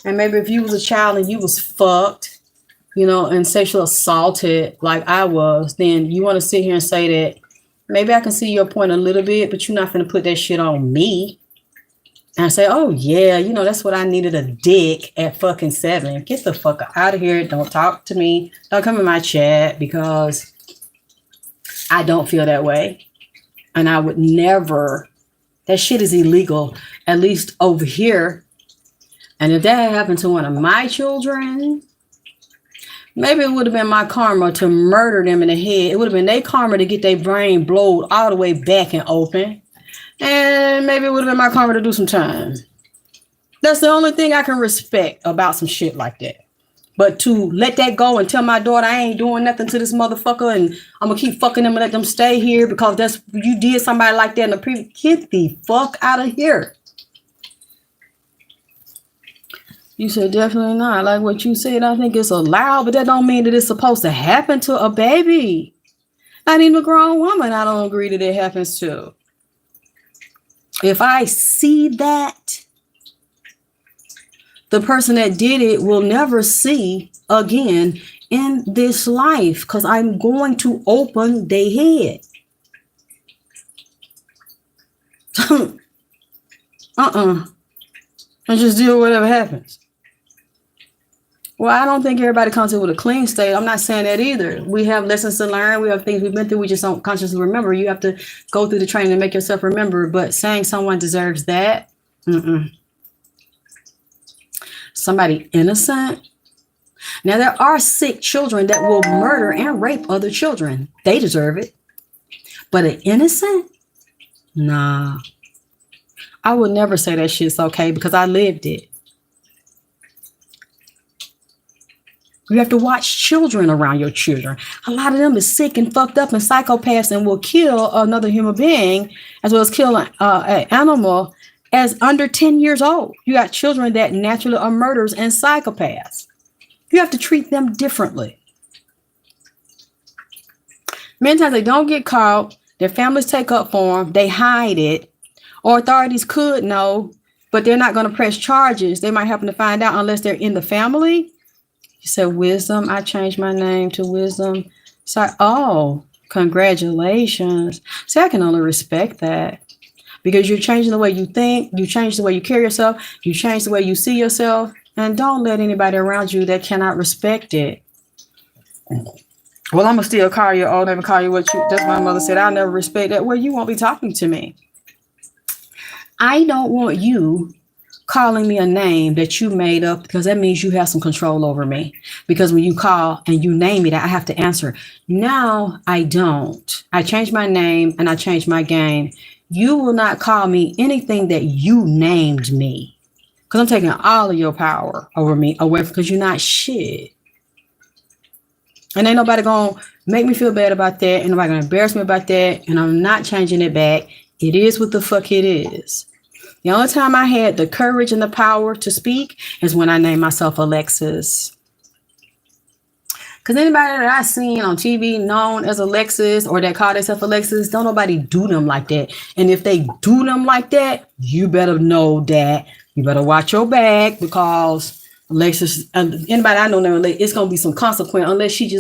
And maybe if you was a child and you was fucked, and sexually assaulted like I was, then you want to sit here and say that maybe I can see your point a little bit, but you're not going to put that shit on me and say, oh, yeah, that's what I needed, a dick at fucking 7. Get the fuck out of here. Don't talk to me. Don't come in my chat because I don't feel that way. And I would never. That shit is illegal, at least over here. And if that happened to one of my children, maybe it would have been my karma to murder them in the head. It would have been their karma to get their brain blowed all the way back and open. And maybe it would have been my karma to do some time. That's the only thing I can respect about some shit like that. But to let that go and tell my daughter I ain't doing nothing to this motherfucker and I'm going to keep fucking them and let them stay here because you did somebody like that in the previous. Get the fuck out of here. You said definitely not. Like what you said, I think it's allowed, but that don't mean that it's supposed to happen to a baby. Not even a grown woman, I don't agree that it happens to. If I see that, the person that did it will never see again in this life because I'm going to open their head. And just deal with whatever happens. Well, I don't think everybody comes in with a clean state. I'm not saying that either. We have lessons to learn. We have things we've been through. We just don't consciously remember. You have to go through the training to make yourself remember. But saying someone deserves that, somebody innocent. Now, there are sick children that will murder and rape other children. They deserve it. But an innocent? Nah. I would never say that shit's okay because I lived it. You have to watch children around your children. A lot of them is sick and fucked up and psychopaths and will kill another human being as well as kill an animal as under 10 years old. You got children that naturally are murderers and psychopaths. You have to treat them differently. Many times they don't get caught. Their families take up for them. They hide it. Or authorities could know, but they're not going to press charges. They might happen to find out unless they're in the family. You said wisdom. I changed my name to wisdom. So, oh, congratulations. See, I can only respect that because you're changing the way you think. You change the way you carry yourself. You change the way you see yourself. And don't let anybody around you that cannot respect it. Well, I'm going to still call you. I'll never call you what you. That's what my mother said. I'll never respect that. Well, you won't be talking to me. I don't want you calling me a name that you made up because that means you have some control over me. Because when you call and you name me, that I have to answer. Now I don't. I changed my name and I changed my game. You will not call me anything that you named me. Because I'm taking all of your power over me away because you're not shit. And ain't nobody going to make me feel bad about that. Ain't nobody going to embarrass me about that. And I'm not changing it back. It is what the fuck it is. The only time I had the courage and the power to speak is when I named myself Alexis. Because anybody that I seen on TV known as Alexis or that call themselves Alexis, don't nobody do them like that. And if they do them like that, you better know that you better watch your back because Alexis, anybody I know, it's going to be some consequence unless she just